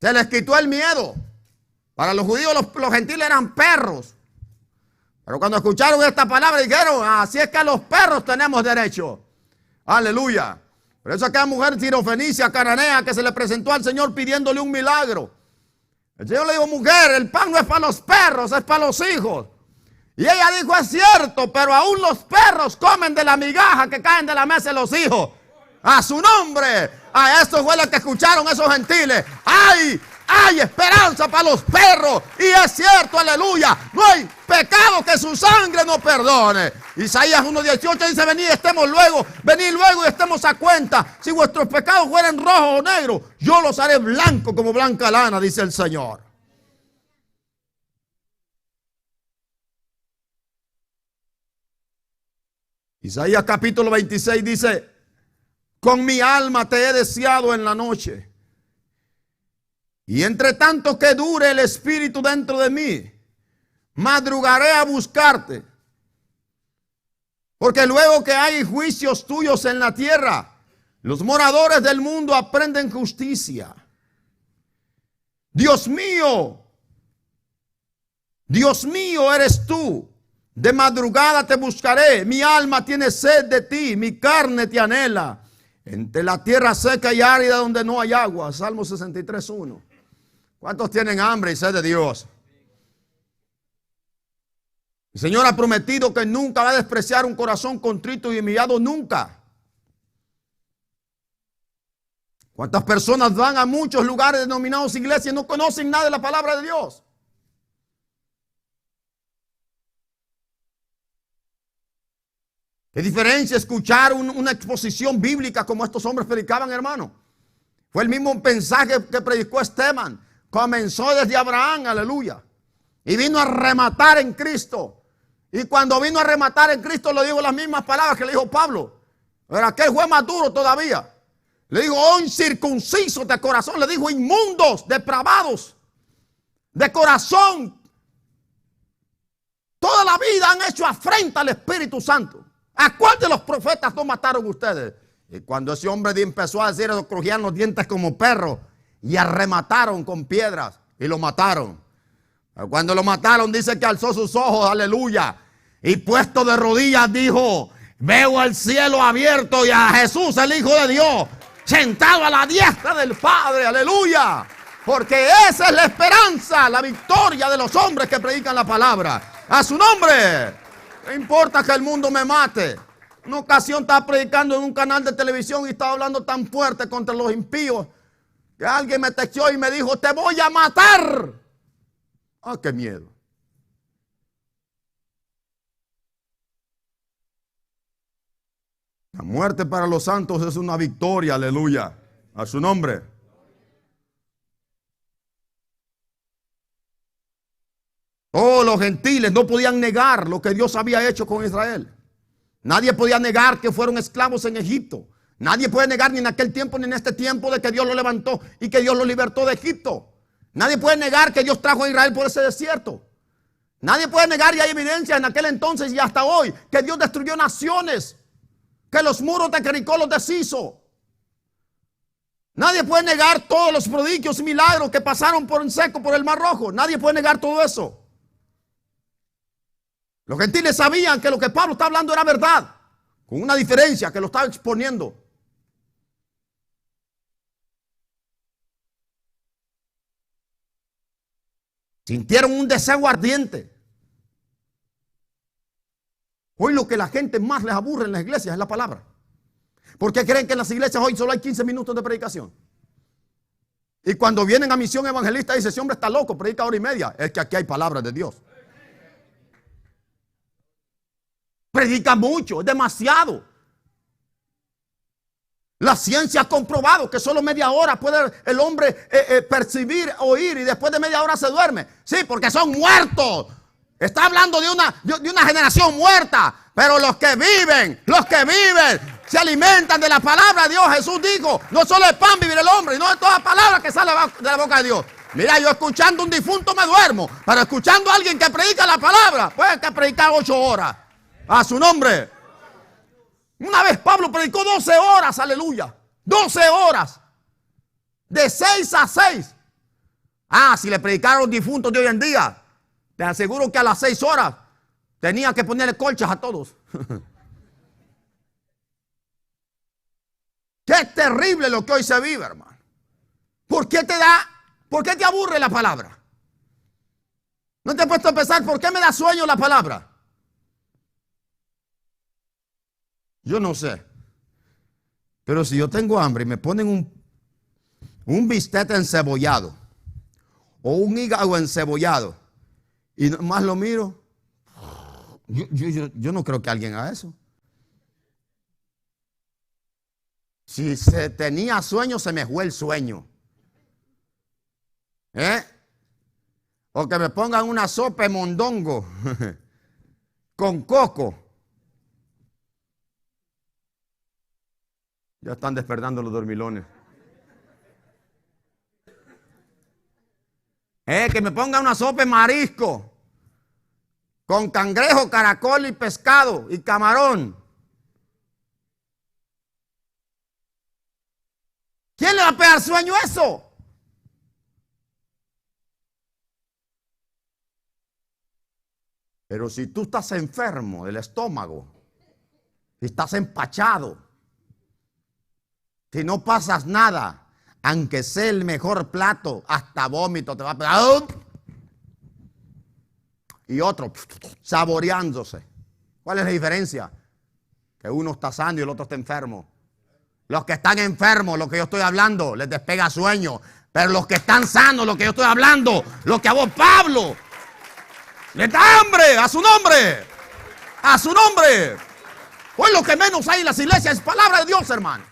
A: Se les quitó el miedo. Para los judíos los gentiles eran perros. Pero cuando escucharon esta palabra dijeron: así es que a los perros tenemos derecho. Aleluya. Por eso aquella mujer sirofenicia, cananea, que se le presentó al Señor pidiéndole un milagro. El Señor le dijo: mujer, el pan no es para los perros, es para los hijos. Y ella dijo: es cierto, pero aún los perros comen de la migaja que caen de la mesa de los hijos. A su nombre. A esto fue lo que escucharon esos gentiles. Hay esperanza para los perros. Y es cierto, aleluya. No hay pecado que su sangre no perdone. Isaías 1:18 dice: venid luego y estemos a cuenta. Si vuestros pecados fueren rojos o negros, yo los haré blancos como blanca lana, dice el Señor. Isaías capítulo 26 dice: con mi alma te he deseado en la noche, y entre tanto que dure el espíritu dentro de mí, madrugaré a buscarte. Porque luego que hay juicios tuyos en la tierra, los moradores del mundo aprenden justicia. Dios mío eres tú, De madrugada te buscaré, mi alma tiene sed de ti, mi carne te anhela. Entre la tierra seca y árida donde no hay agua. Salmo 63:1. ¿Cuántos tienen hambre y sed de Dios? El Señor ha prometido que nunca va a despreciar un corazón contrito y humillado, nunca. ¿Cuántas personas van a muchos lugares denominados iglesias y no conocen nada de la palabra de Dios? ¿Qué diferencia escuchar una exposición bíblica como estos hombres predicaban, hermano? Fue el mismo mensaje que predicó Esteban. Comenzó desde Abraham, aleluya. Y vino a rematar en Cristo. Y cuando vino a rematar en Cristo le dijo las mismas palabras que le dijo Pablo. Pero aquel fue más duro todavía. Le dijo, oh incircuncisos de corazón. Le dijo, inmundos, depravados de corazón. Toda la vida han hecho afrenta al Espíritu Santo. ¿A cuál de los profetas no mataron ustedes? Y cuando ese hombre empezó a decir eso, crujían los dientes como perros y arremataron con piedras y lo mataron. Cuando lo mataron dice que alzó sus ojos, aleluya, y puesto de rodillas dijo, veo el cielo abierto y a Jesús, el Hijo de Dios, sentado a la diestra del Padre, aleluya. Porque esa es la esperanza, la victoria de los hombres que predican la palabra. A su nombre. No importa que el mundo me mate. Una ocasión estaba predicando en un canal de televisión y estaba hablando tan fuerte contra los impíos que alguien me texteó y me dijo, te voy a matar. Ah, qué miedo. La muerte para los santos es una victoria, aleluya. A su nombre. Oh, los gentiles no podían negar lo que Dios había hecho con Israel. Nadie podía negar que fueron esclavos en Egipto. Nadie puede negar ni en aquel tiempo ni en este tiempo de que Dios lo levantó y que Dios lo libertó de Egipto. Nadie puede negar que Dios trajo a Israel por ese desierto. Nadie puede negar, y hay evidencia en aquel entonces y hasta hoy, que Dios destruyó naciones, que los muros de Jericó los deshizo. Nadie puede negar todos los prodigios y milagros que pasaron por en seco por el Mar Rojo. Nadie puede negar todo eso. Los gentiles sabían que lo que Pablo está hablando era verdad, con una diferencia que lo estaba exponiendo. Sintieron un deseo ardiente. Hoy lo que la gente más les aburre en las iglesias es la palabra. ¿Por qué creen que en las iglesias hoy solo hay 15 minutos de predicación? Y cuando vienen a misión evangelista dicen, ese hombre está loco, predica hora y media. Es que aquí hay palabras de Dios. Predica mucho, es demasiado. La ciencia ha comprobado que solo media hora puede el hombre percibir, oír, y después de media hora se duerme. Sí, porque son muertos. Está hablando de una generación muerta. Pero los que viven, se alimentan de la palabra de Dios. Jesús dijo, no solo de pan vivir el hombre, y no de toda palabra que sale de la boca de Dios. Mira, yo escuchando un difunto me duermo, pero escuchando a alguien que predica la palabra, puede que predicar 8 horas. A su nombre. Una vez Pablo predicó 12 horas, aleluya. 12 horas. De 6 a 6. Ah, si le predicaron los difuntos de hoy en día, te aseguro que a las 6 horas tenía que ponerle colchas a todos. Qué terrible lo que hoy se vive, hermano. ¿Por qué te aburre la palabra? ¿No te has puesto a pensar por qué me da sueño la palabra? Yo no sé. Pero si yo tengo hambre y me ponen un bistec encebollado o un hígado encebollado y más lo miro, yo no creo que alguien haga eso. Si se tenía sueño, se me fue el sueño. O que me pongan una sopa de mondongo con coco. Ya están despertando los dormilones. Que me ponga una sopa de marisco con cangrejo, caracol y pescado y camarón. ¿Quién le va a pegar sueño a eso? Pero si tú estás enfermo del estómago, si estás empachado, si no pasas nada, aunque sea el mejor plato, hasta vómito te va a pegar. Y otro saboreándose. ¿Cuál es la diferencia? Que uno está sano y el otro está enfermo. Los que están enfermos, lo que yo estoy hablando, les despega sueño. Pero los que están sanos, lo que yo estoy hablando, lo que habló Pablo, les da hambre. A su nombre. A su nombre. Hoy lo que menos hay en las iglesias es palabra de Dios, hermano.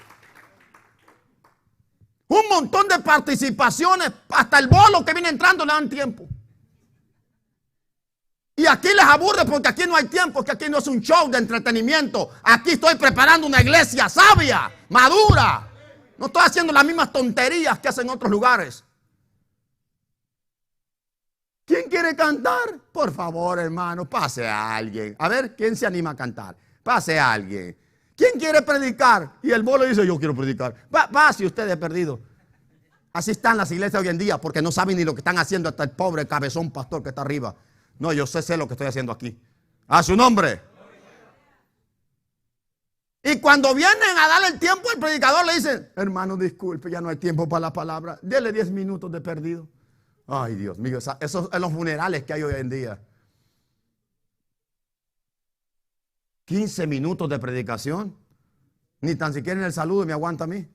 A: Un montón de participaciones, hasta el bolo que viene entrando le dan tiempo. Y aquí les aburre porque aquí no hay tiempo, que aquí no es un show de entretenimiento. Aquí estoy preparando una iglesia sabia, madura. No estoy haciendo las mismas tonterías que hacen en otros lugares. ¿Quién quiere cantar? Por favor, hermano, pase a alguien. A ver, ¿quién se anima a cantar? Pase a alguien. ¿Quién quiere predicar? Y el bolo dice, yo quiero predicar. Va, si usted es perdido. Así están las iglesias hoy en día, porque no saben ni lo que están haciendo hasta el pobre cabezón pastor que está arriba. No, yo sé lo que estoy haciendo aquí. A su nombre. Y cuando vienen a darle el tiempo al predicador, le dicen, hermano, disculpe, ya no hay tiempo para la palabra. Dele 10 minutos de perdido. Ay, Dios mío, eso es los funerales que hay hoy en día. 15 minutos de predicación. Ni tan siquiera en el saludo me aguanta a mí.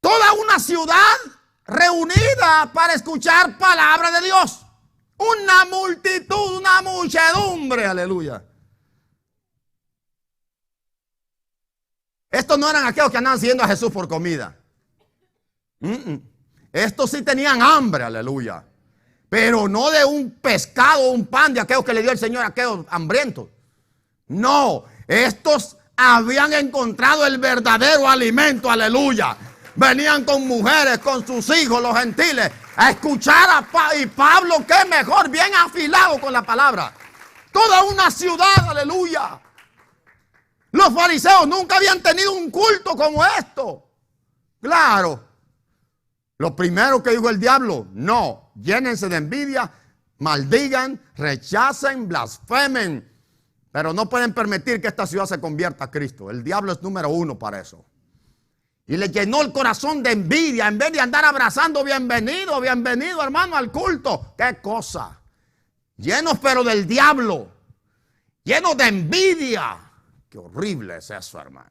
A: Toda una ciudad reunida para escuchar palabra de Dios. Una multitud, una muchedumbre, aleluya. Estos no eran aquellos que andaban siguiendo a Jesús por comida. Estos sí tenían hambre, aleluya. Pero no de un pescado o un pan de aquellos que le dio el Señor a aquellos hambrientos. No, estos habían encontrado el verdadero alimento, aleluya. Venían con mujeres, con sus hijos, los gentiles, a escuchar y Pablo, qué mejor, bien afilado con la palabra. Toda una ciudad, aleluya. Los fariseos nunca habían tenido un culto como esto. Claro. Lo primero que dijo el diablo, no, llénense de envidia, maldigan, rechacen, blasfemen. Pero no pueden permitir que esta ciudad se convierta a Cristo. El diablo es número 1 para eso. Y le llenó el corazón de envidia en vez de andar abrazando, bienvenido, bienvenido hermano al culto. ¡Qué cosa! Llenos pero del diablo, llenos de envidia. ¡Qué horrible es eso, hermano!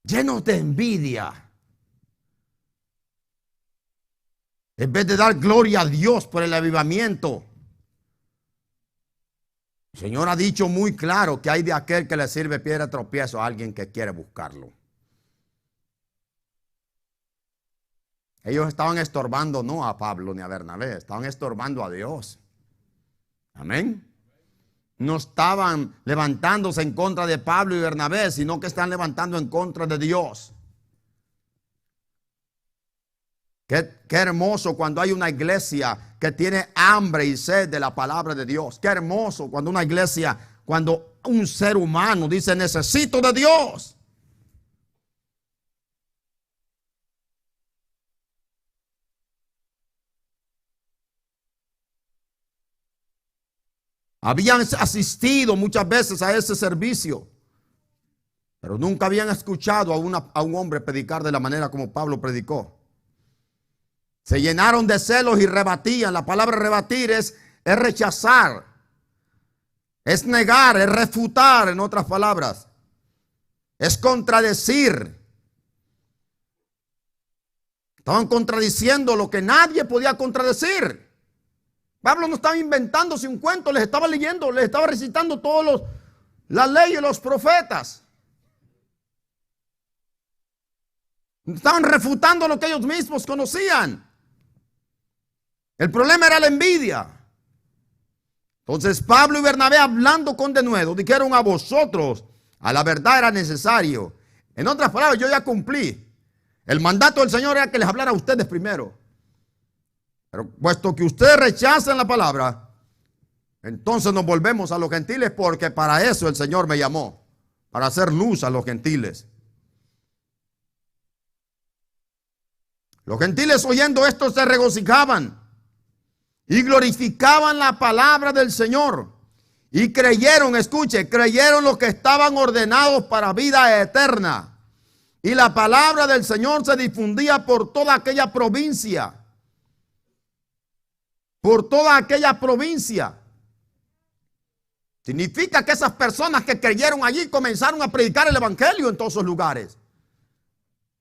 A: Llenos de envidia. En vez de dar gloria a Dios por el avivamiento. El Señor ha dicho muy claro que hay de aquel que le sirve piedra de tropiezo a alguien que quiere buscarlo. Ellos estaban estorbando no a Pablo ni a Bernabé, estaban estorbando a Dios. Amén. No estaban levantándose en contra de Pablo y Bernabé, sino que están levantando en contra de Dios. Qué hermoso cuando hay una iglesia que tiene hambre y sed de la palabra de Dios. Qué hermoso cuando una iglesia, cuando un ser humano dice necesito de Dios. Habían asistido muchas veces a ese servicio, pero nunca habían escuchado a un hombre predicar de la manera como Pablo predicó. Se llenaron de celos y rebatían. La palabra rebatir es rechazar, es negar, es refutar, en otras palabras. Es contradecir. Estaban contradiciendo lo que nadie podía contradecir. Pablo no estaba inventándose un cuento, les estaba leyendo, les estaba recitando todas las leyes de los profetas. Estaban refutando lo que ellos mismos conocían. El problema era la envidia. Entonces Pablo y Bernabé, hablando con denuedo, dijeron a vosotros, a la verdad era necesario. En otras palabras, yo ya cumplí. El mandato del Señor era que les hablara a ustedes primero. Pero puesto que ustedes rechazan la palabra, entonces nos volvemos a los gentiles porque para eso el Señor me llamó. para hacer luz a los gentiles. Los gentiles oyendo esto se regocijaban y glorificaban la palabra del Señor. Y creyeron, escuche, creyeron los que estaban ordenados para vida eterna. Y la palabra del Señor se difundía por toda aquella provincia. Por toda aquella provincia. Significa que esas personas que creyeron allí comenzaron a predicar el evangelio en todos esos lugares.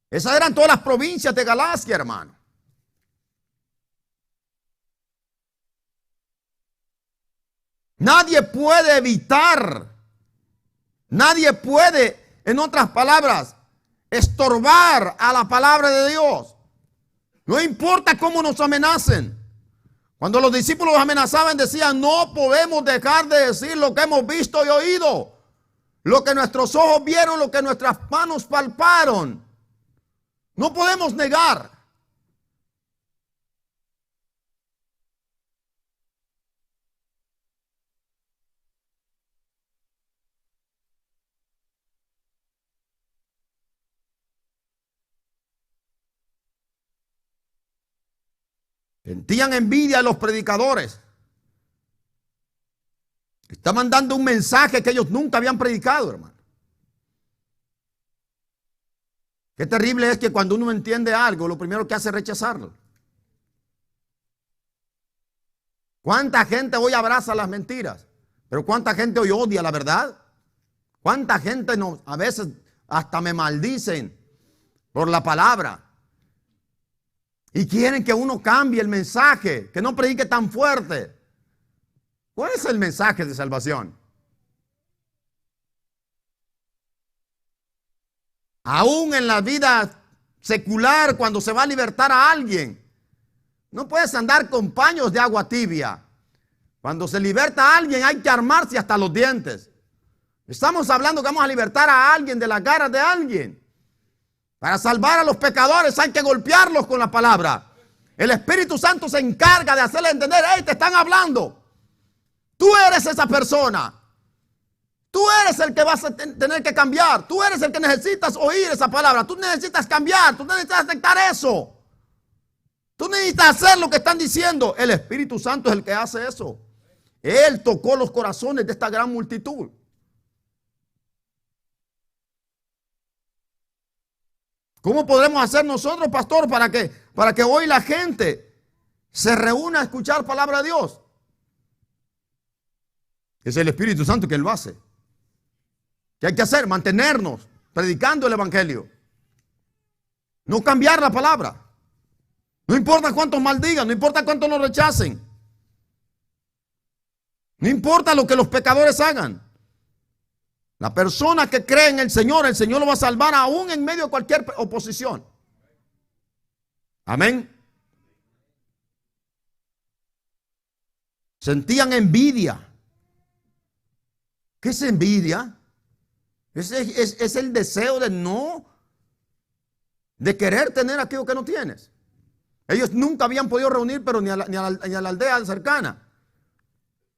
A: Esas eran todas las provincias de Galacia, hermano. Nadie puede evitar, nadie puede, en otras palabras, estorbar a la palabra de Dios. No importa cómo nos amenacen. Cuando los discípulos amenazaban, decían: no podemos dejar de decir lo que hemos visto y oído, lo que nuestros ojos vieron, lo que nuestras manos palparon. No podemos negar. Sentían envidia a los predicadores. Estaban dando un mensaje que ellos nunca habían predicado, hermano. Qué terrible es que cuando uno entiende algo, lo primero que hace es rechazarlo. ¿Cuánta gente hoy abraza las mentiras? Pero ¿cuánta gente hoy odia la verdad? ¿Cuánta gente a veces hasta me maldicen por la palabra? Y quieren que uno cambie el mensaje, que no predique tan fuerte. ¿Cuál es el mensaje de salvación? Aún en la vida secular, cuando se va a libertar a alguien, no puedes andar con paños de agua tibia. Cuando se liberta a alguien hay que armarse hasta los dientes. Estamos hablando que vamos a libertar a alguien de las garras de alguien. Para salvar a los pecadores hay que golpearlos con la palabra. El Espíritu Santo se encarga de hacerle entender: hey, te están hablando. Tú eres esa persona. Tú eres el que vas a tener que cambiar. Tú eres el que necesitas oír esa palabra. Tú necesitas cambiar. Tú necesitas aceptar eso. Tú necesitas hacer lo que están diciendo. El Espíritu Santo es el que hace eso. Él tocó los corazones de esta gran multitud. ¿Cómo podremos hacer nosotros, pastor, para que hoy la gente se reúna a escuchar palabra de Dios? Es el Espíritu Santo que lo hace. ¿Qué hay que hacer? Mantenernos predicando el evangelio. No cambiar la palabra. No importa cuántos maldigan, no importa cuántos nos rechacen. No importa lo que los pecadores hagan. La persona que cree en el Señor lo va a salvar aún en medio de cualquier oposición. Amén. Sentían envidia. ¿Qué es envidia? Es el deseo de querer tener aquello que no tienes. Ellos nunca habían podido reunir, pero ni a la aldea cercana.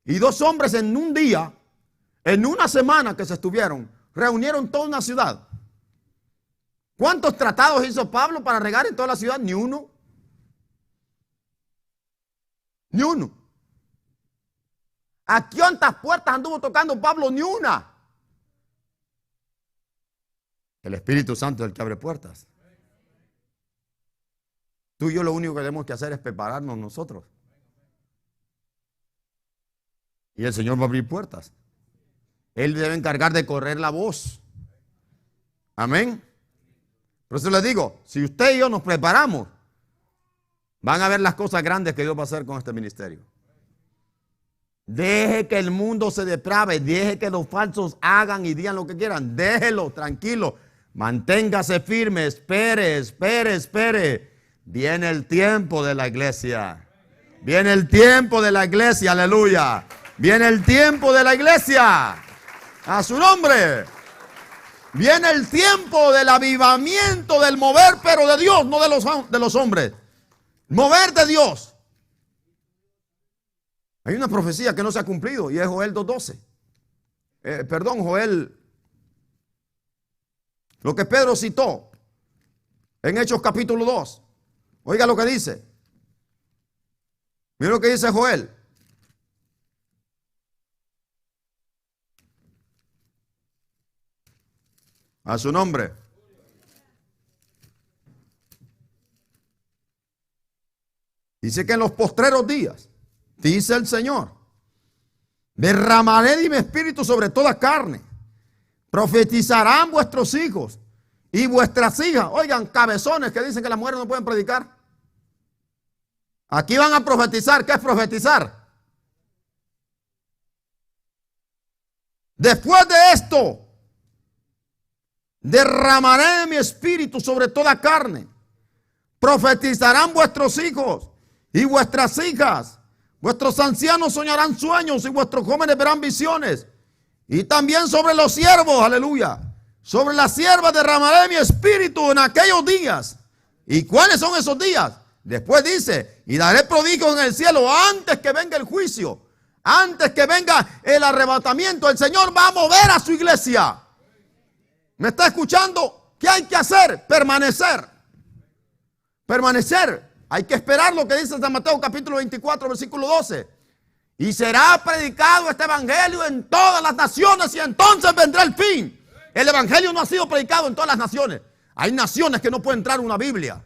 A: Y dos hombres en un día, en una semana que se estuvieron, reunieron toda una ciudad. ¿Cuántos tratados hizo Pablo para regar en toda la ciudad? Ni uno. Ni uno. ¿A cuántas puertas anduvo tocando Pablo? Ni una. El Espíritu Santo es el que abre puertas. Tú y yo lo único que tenemos que hacer es prepararnos nosotros. Y el Señor va a abrir puertas. Él debe encargar de correr la voz. Amén. Por eso les digo, si usted y yo nos preparamos, van a ver las cosas grandes que Dios va a hacer con este ministerio. Deje que el mundo se deprave, deje que los falsos hagan y digan lo que quieran. Déjelo, tranquilo. Manténgase firme, espere. Viene el tiempo de la iglesia. Viene el tiempo de la iglesia, aleluya. Viene el tiempo de la iglesia. A su nombre. Viene el tiempo del avivamiento, del mover, pero de Dios, no de los hombres. Mover de Dios. Hay una profecía que no se ha cumplido y es Joel 2:12. Joel Lo que Pedro citó en Hechos capítulo 2. Oiga lo que dice. Mira lo que dice Joel. A su nombre. Dice que en los postreros días, dice el Señor, derramaré de mi espíritu sobre toda carne. Profetizarán vuestros hijos y vuestras hijas. Oigan, cabezones que dicen que las mujeres no pueden predicar. Aquí van a profetizar. ¿Qué es profetizar? Después de esto, derramaré de mi espíritu sobre toda carne. Profetizarán vuestros hijos y vuestras hijas. Vuestros ancianos soñarán sueños y vuestros jóvenes verán visiones. Y también sobre los siervos, aleluya, sobre las siervas derramaré mi espíritu en aquellos días. ¿Y cuáles son esos días? Después dice, y daré prodigios en el cielo antes que venga el juicio, antes que venga el arrebatamiento. El Señor va a mover a su iglesia. ¿Me está escuchando? ¿Qué hay que hacer? Permanecer. Permanecer. Hay que esperar lo que dice San Mateo capítulo 24, versículo 12. Y será predicado este evangelio en todas las naciones y entonces vendrá el fin. El evangelio no ha sido predicado en todas las naciones. Hay naciones que no pueden entrar una Biblia.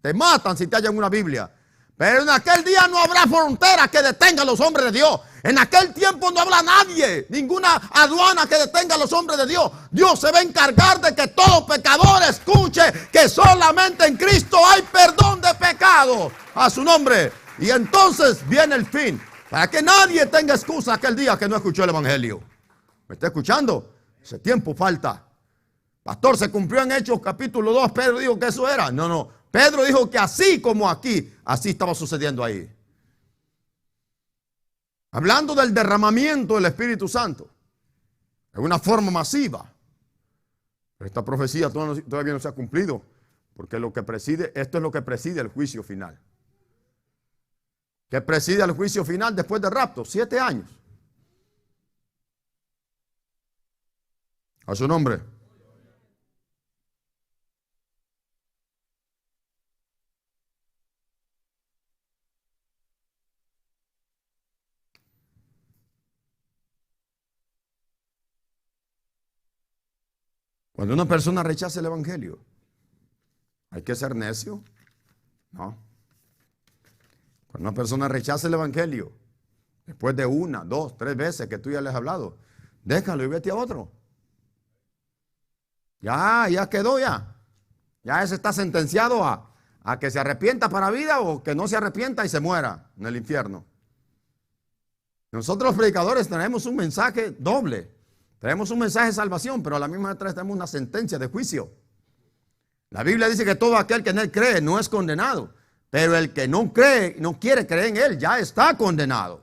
A: Te matan si te hallan una Biblia. Pero en aquel día no habrá frontera que detenga a los hombres de Dios. En aquel tiempo no habrá nadie, ninguna aduana que detenga a los hombres de Dios. Dios se va a encargar de que todo pecador escuche que solamente en Cristo hay perdón de pecados. A su nombre. Y entonces viene el fin. Para que nadie tenga excusa aquel día que no escuchó el evangelio. ¿Me está escuchando? Ese tiempo falta. Pastor, se cumplió en Hechos capítulo 2. Pedro dijo que eso era. No. Pedro dijo que así como aquí, así estaba sucediendo ahí. Hablando del derramamiento del Espíritu Santo. De una forma masiva. Pero esta profecía todavía no se ha cumplido. Porque esto es lo que preside el juicio final. ¿Qué preside el juicio final después del rapto? 7 años. A su nombre. Cuando una persona rechaza el evangelio, ¿hay que ser necio? No. Cuando una persona rechaza el evangelio, después de 1, 2, 3 veces que tú ya les has hablado, déjalo y vete a otro. Ya quedó ya. Ya ese está sentenciado a que se arrepienta para vida o que no se arrepienta y se muera en el infierno. Nosotros los predicadores tenemos un mensaje doble. Tenemos un mensaje de salvación, pero a la misma vez tenemos una sentencia de juicio. La Biblia dice que todo aquel que en él cree no es condenado. Pero el que no cree, no quiere creer en él, ya está condenado.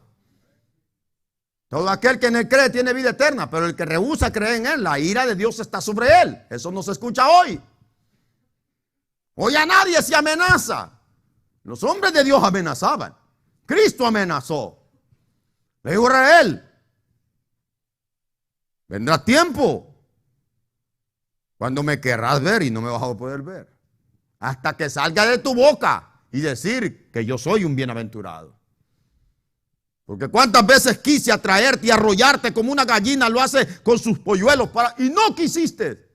A: Todo aquel que en él cree tiene vida eterna, pero el que rehúsa creer en él, la ira de Dios está sobre él. Eso no se escucha hoy. Hoy a nadie se amenaza. Los hombres de Dios amenazaban. Cristo amenazó. Le dijo a Israel, vendrá tiempo cuando me querrás ver y no me vas a poder ver. Hasta que salga de tu boca y decir que yo soy un bienaventurado. Porque cuántas veces quise atraerte y arrollarte como una gallina lo hace con sus polluelos y no quisiste.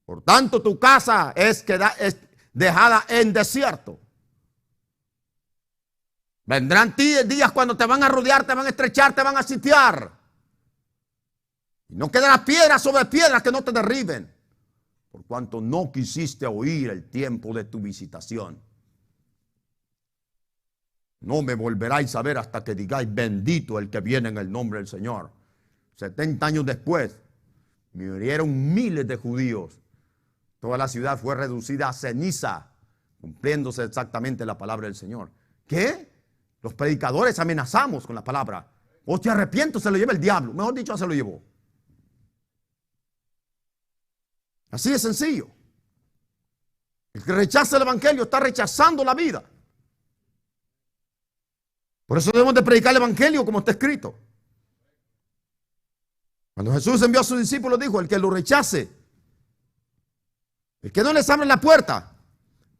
A: Por tanto tu casa es dejada en desierto. Vendrán días cuando te van a rodear, te van a estrechar, te van a sitiar. Y no quedará piedra sobre piedra que no te derriben. Por cuanto no quisiste oír el tiempo de tu visitación. No me volveráis a ver hasta que digáis bendito el que viene en el nombre del Señor. 70 años después, murieron miles de judíos. Toda la ciudad fue reducida a ceniza, cumpliéndose exactamente la palabra del Señor. ¿Qué? Los predicadores amenazamos con la palabra. O te arrepiento, se lo lleva el diablo. Mejor dicho, se lo llevó. Así de sencillo. El que rechaza el evangelio está rechazando la vida. Por eso debemos de predicar el evangelio como está escrito. Cuando Jesús envió a sus discípulos dijo, el que lo rechace El que no les abre la puerta,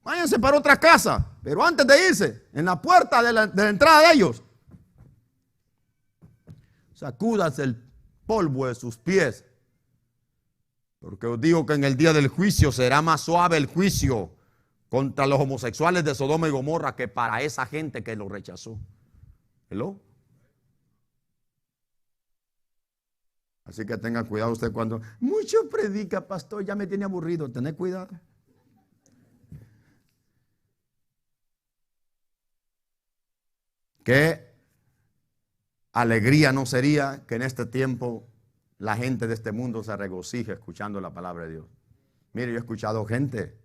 A: váyanse para otra casa. Pero antes de irse, en la puerta de la entrada de ellos, sacúdanse el polvo de sus pies. Porque os digo que en el día del juicio será más suave el juicio contra los homosexuales de Sodoma y Gomorra que para esa gente que lo rechazó. ¿Hello? Así que tenga cuidado usted cuando mucho predica, pastor, ya me tiene aburrido. Tened cuidado. Qué alegría no sería que en este tiempo la gente de este mundo se regocije escuchando la palabra de Dios. Mire, yo he escuchado gente.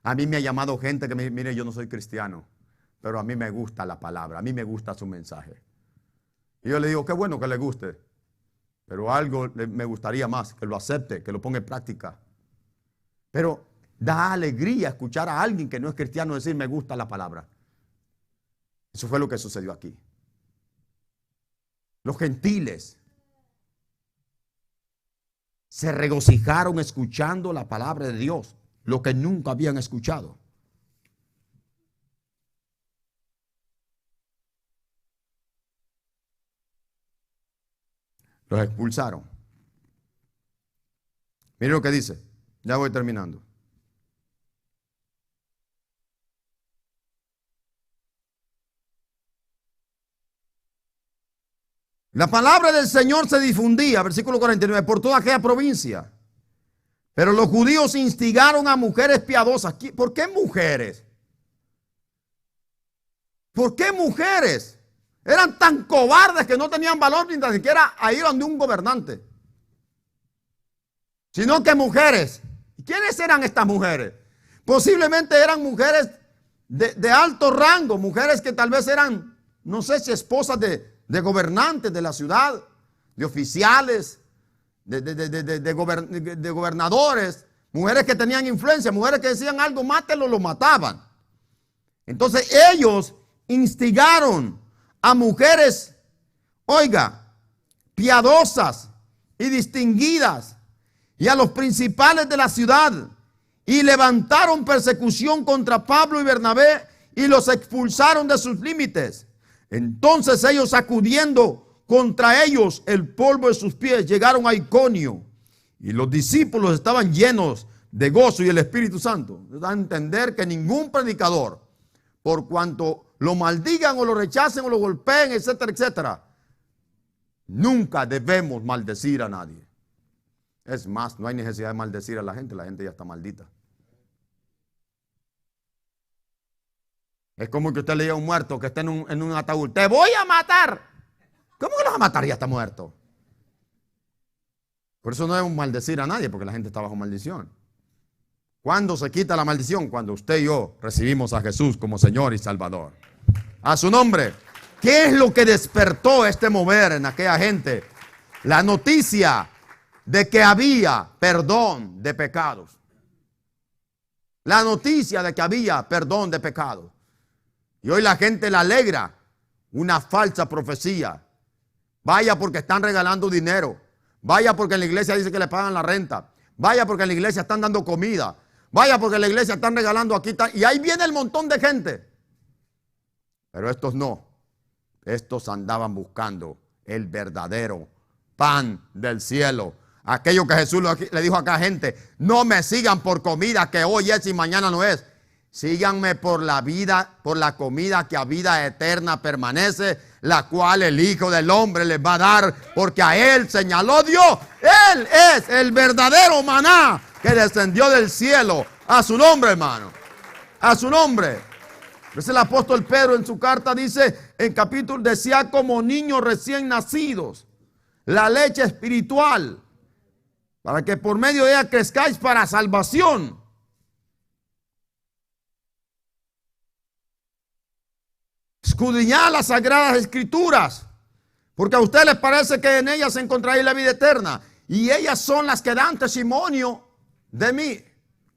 A: A mí me ha llamado gente que me dice, mire, yo no soy cristiano, pero a mí me gusta la palabra, a mí me gusta su mensaje. Y yo le digo, qué bueno que le guste, pero algo me gustaría más, que lo acepte, que lo ponga en práctica. Pero da alegría escuchar a alguien que no es cristiano decir, me gusta la palabra. Eso fue lo que sucedió aquí. Los gentiles se regocijaron escuchando la palabra de Dios, lo que nunca habían escuchado. Los expulsaron. Mire lo que dice. Ya voy terminando. La palabra del Señor se difundía, versículo 49, por toda aquella provincia. Pero los judíos instigaron a mujeres piadosas. ¿Por qué mujeres? ¿Por qué mujeres? Eran tan cobardes que no tenían valor ni tan siquiera a ir donde un gobernante. Sino que mujeres. ¿Quiénes eran estas mujeres? Posiblemente eran mujeres de alto rango, mujeres que tal vez eran, no sé si esposas de gobernantes de la ciudad, de oficiales, de gobernadores, mujeres que tenían influencia, mujeres que decían algo, mátelo, lo mataban. Entonces ellos instigaron a mujeres, oiga, piadosas y distinguidas, y a los principales de la ciudad, y levantaron persecución contra Pablo y Bernabé, y los expulsaron de sus límites. Entonces ellos, sacudiendo contra ellos el polvo de sus pies, llegaron a Iconio, y los discípulos estaban llenos de gozo y el Espíritu Santo. Da a entender que ningún predicador, por cuanto lo maldigan o lo rechacen o lo golpeen, etcétera, etcétera, nunca debemos maldecir a nadie. Es más, no hay necesidad de maldecir a la gente ya está maldita. Es como que usted le diga a un muerto que está en un ataúd, te voy a matar. ¿Cómo que lo vas a matar? Ya está muerto. Por eso no debemos maldecir a nadie, porque la gente está bajo maldición. ¿Cuándo se quita la maldición? Cuando usted y yo recibimos a Jesús como Señor y Salvador. A su nombre. ¿Qué es lo que despertó este mover en aquella gente? La noticia de que había perdón de pecados. La noticia de que había perdón de pecados. Y hoy la gente le alegra una falsa profecía. Vaya porque están regalando dinero. Vaya porque en la iglesia dice que le pagan la renta. Vaya porque en la iglesia están dando comida. Vaya porque en la iglesia están regalando aquí. Y ahí viene el montón de gente. Pero estos no. Estos andaban buscando el verdadero pan del cielo. Aquello que Jesús le dijo a aquella gente: no me sigan por comida que hoy es y mañana no es. Síganme por la vida, por la comida que a vida eterna permanece, la cual el Hijo del Hombre les va a dar, porque a Él señaló Dios. Él es el verdadero maná que descendió del cielo. A su nombre, hermano. A su nombre. Entonces el apóstol Pedro en su carta dice, en capítulo, decía como niños recién nacidos, la leche espiritual, para que por medio de ella crezcáis para salvación. Escudriñad las sagradas escrituras, porque a ustedes les parece que en ellas encontraréis la vida eterna, y ellas son las que dan testimonio de mí.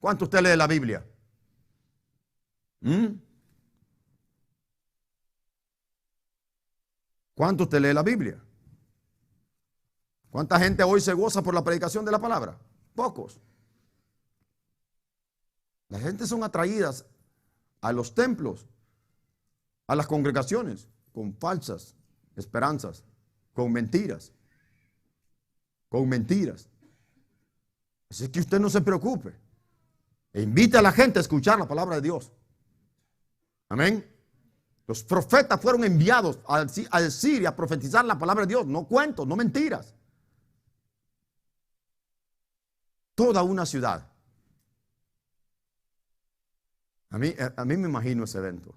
A: ¿Cuánto usted lee la Biblia? ¿Cuánto usted lee la Biblia? ¿Cuánta gente hoy se goza por la predicación de la palabra? Pocos. La gente son atraídas a los templos, a las congregaciones, con falsas esperanzas, con mentiras. Con mentiras. Así que usted no se preocupe. E invite a la gente a escuchar la palabra de Dios. Amén. Los profetas fueron enviados a decir y a profetizar la palabra de Dios. No cuentos, no mentiras. Toda una ciudad. A mí me imagino ese evento.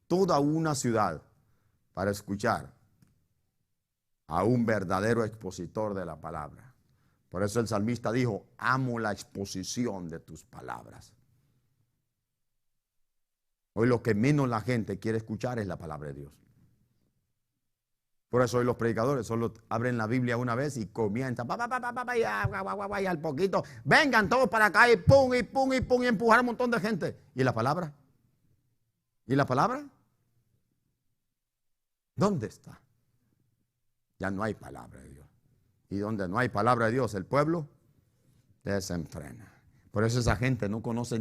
A: Toda una ciudad para escuchar a un verdadero expositor de la palabra. Por eso el salmista dijo, amo la exposición de tus palabras. Hoy lo que menos la gente quiere escuchar es la palabra de Dios. Por eso hoy los predicadores solo abren la Biblia una vez y comienzan, y al poquito, vengan todos para acá y pum, y pum, y pum, y empujar a un montón de gente. ¿Y la palabra? ¿Y la palabra? ¿Dónde está? Ya no hay palabra de Dios. Y donde no hay palabra de Dios, el pueblo desenfrena. Por eso esa gente no conoce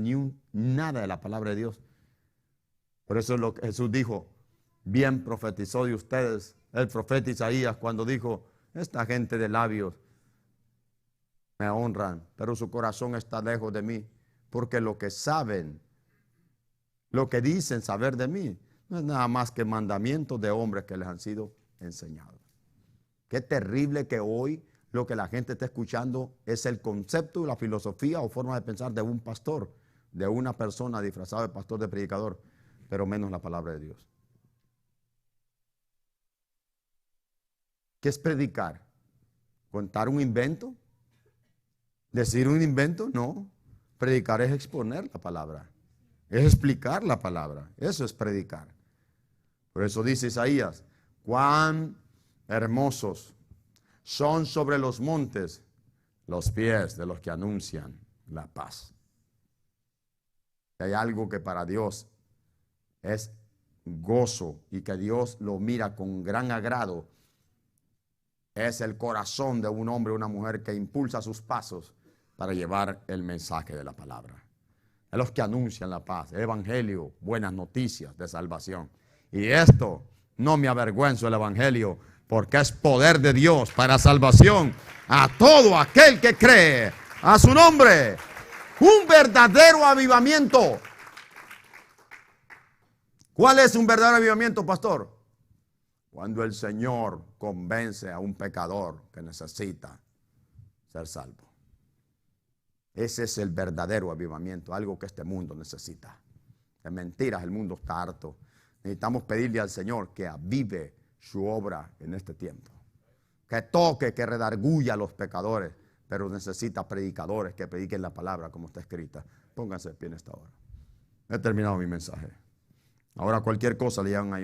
A: nada de la palabra de Dios. Por eso es lo que Jesús dijo, bien profetizó de ustedes el profeta Isaías cuando dijo, esta gente de labios me honran, pero su corazón está lejos de mí, porque lo que saben, lo que dicen saber de mí, no es nada más que mandamientos de hombres que les han sido enseñados. Qué terrible que hoy lo que la gente está escuchando es el concepto, la filosofía o forma de pensar de un pastor, de una persona disfrazada de pastor, de predicador, pero menos la palabra de Dios. ¿Qué es predicar? ¿Contar un invento? ¿Decir un invento? No. Predicar es exponer la palabra. Es explicar la palabra. Eso es predicar. Por eso dice Isaías, cuán hermosos son sobre los montes los pies de los que anuncian la paz. Hay algo que para Dios es gozo y que Dios lo mira con gran agrado. Es el corazón de un hombre o una mujer que impulsa sus pasos para llevar el mensaje de la palabra. Es los que anuncian la paz, el evangelio, buenas noticias de salvación. Y esto, no me avergüenzo del evangelio, porque es poder de Dios para salvación a todo aquel que cree a su nombre. Un verdadero avivamiento. ¿Cuál es un verdadero avivamiento, pastor? Cuando el Señor convence a un pecador que necesita ser salvo. Ese es el verdadero avivamiento, algo que este mundo necesita. De mentiras el mundo está harto. Necesitamos pedirle al Señor que avive su obra en este tiempo. Que toque, que redarguya a los pecadores, pero necesita predicadores que prediquen la palabra como está escrita. Pónganse de pie en esta hora. He terminado mi mensaje. Ahora cualquier cosa le llaman a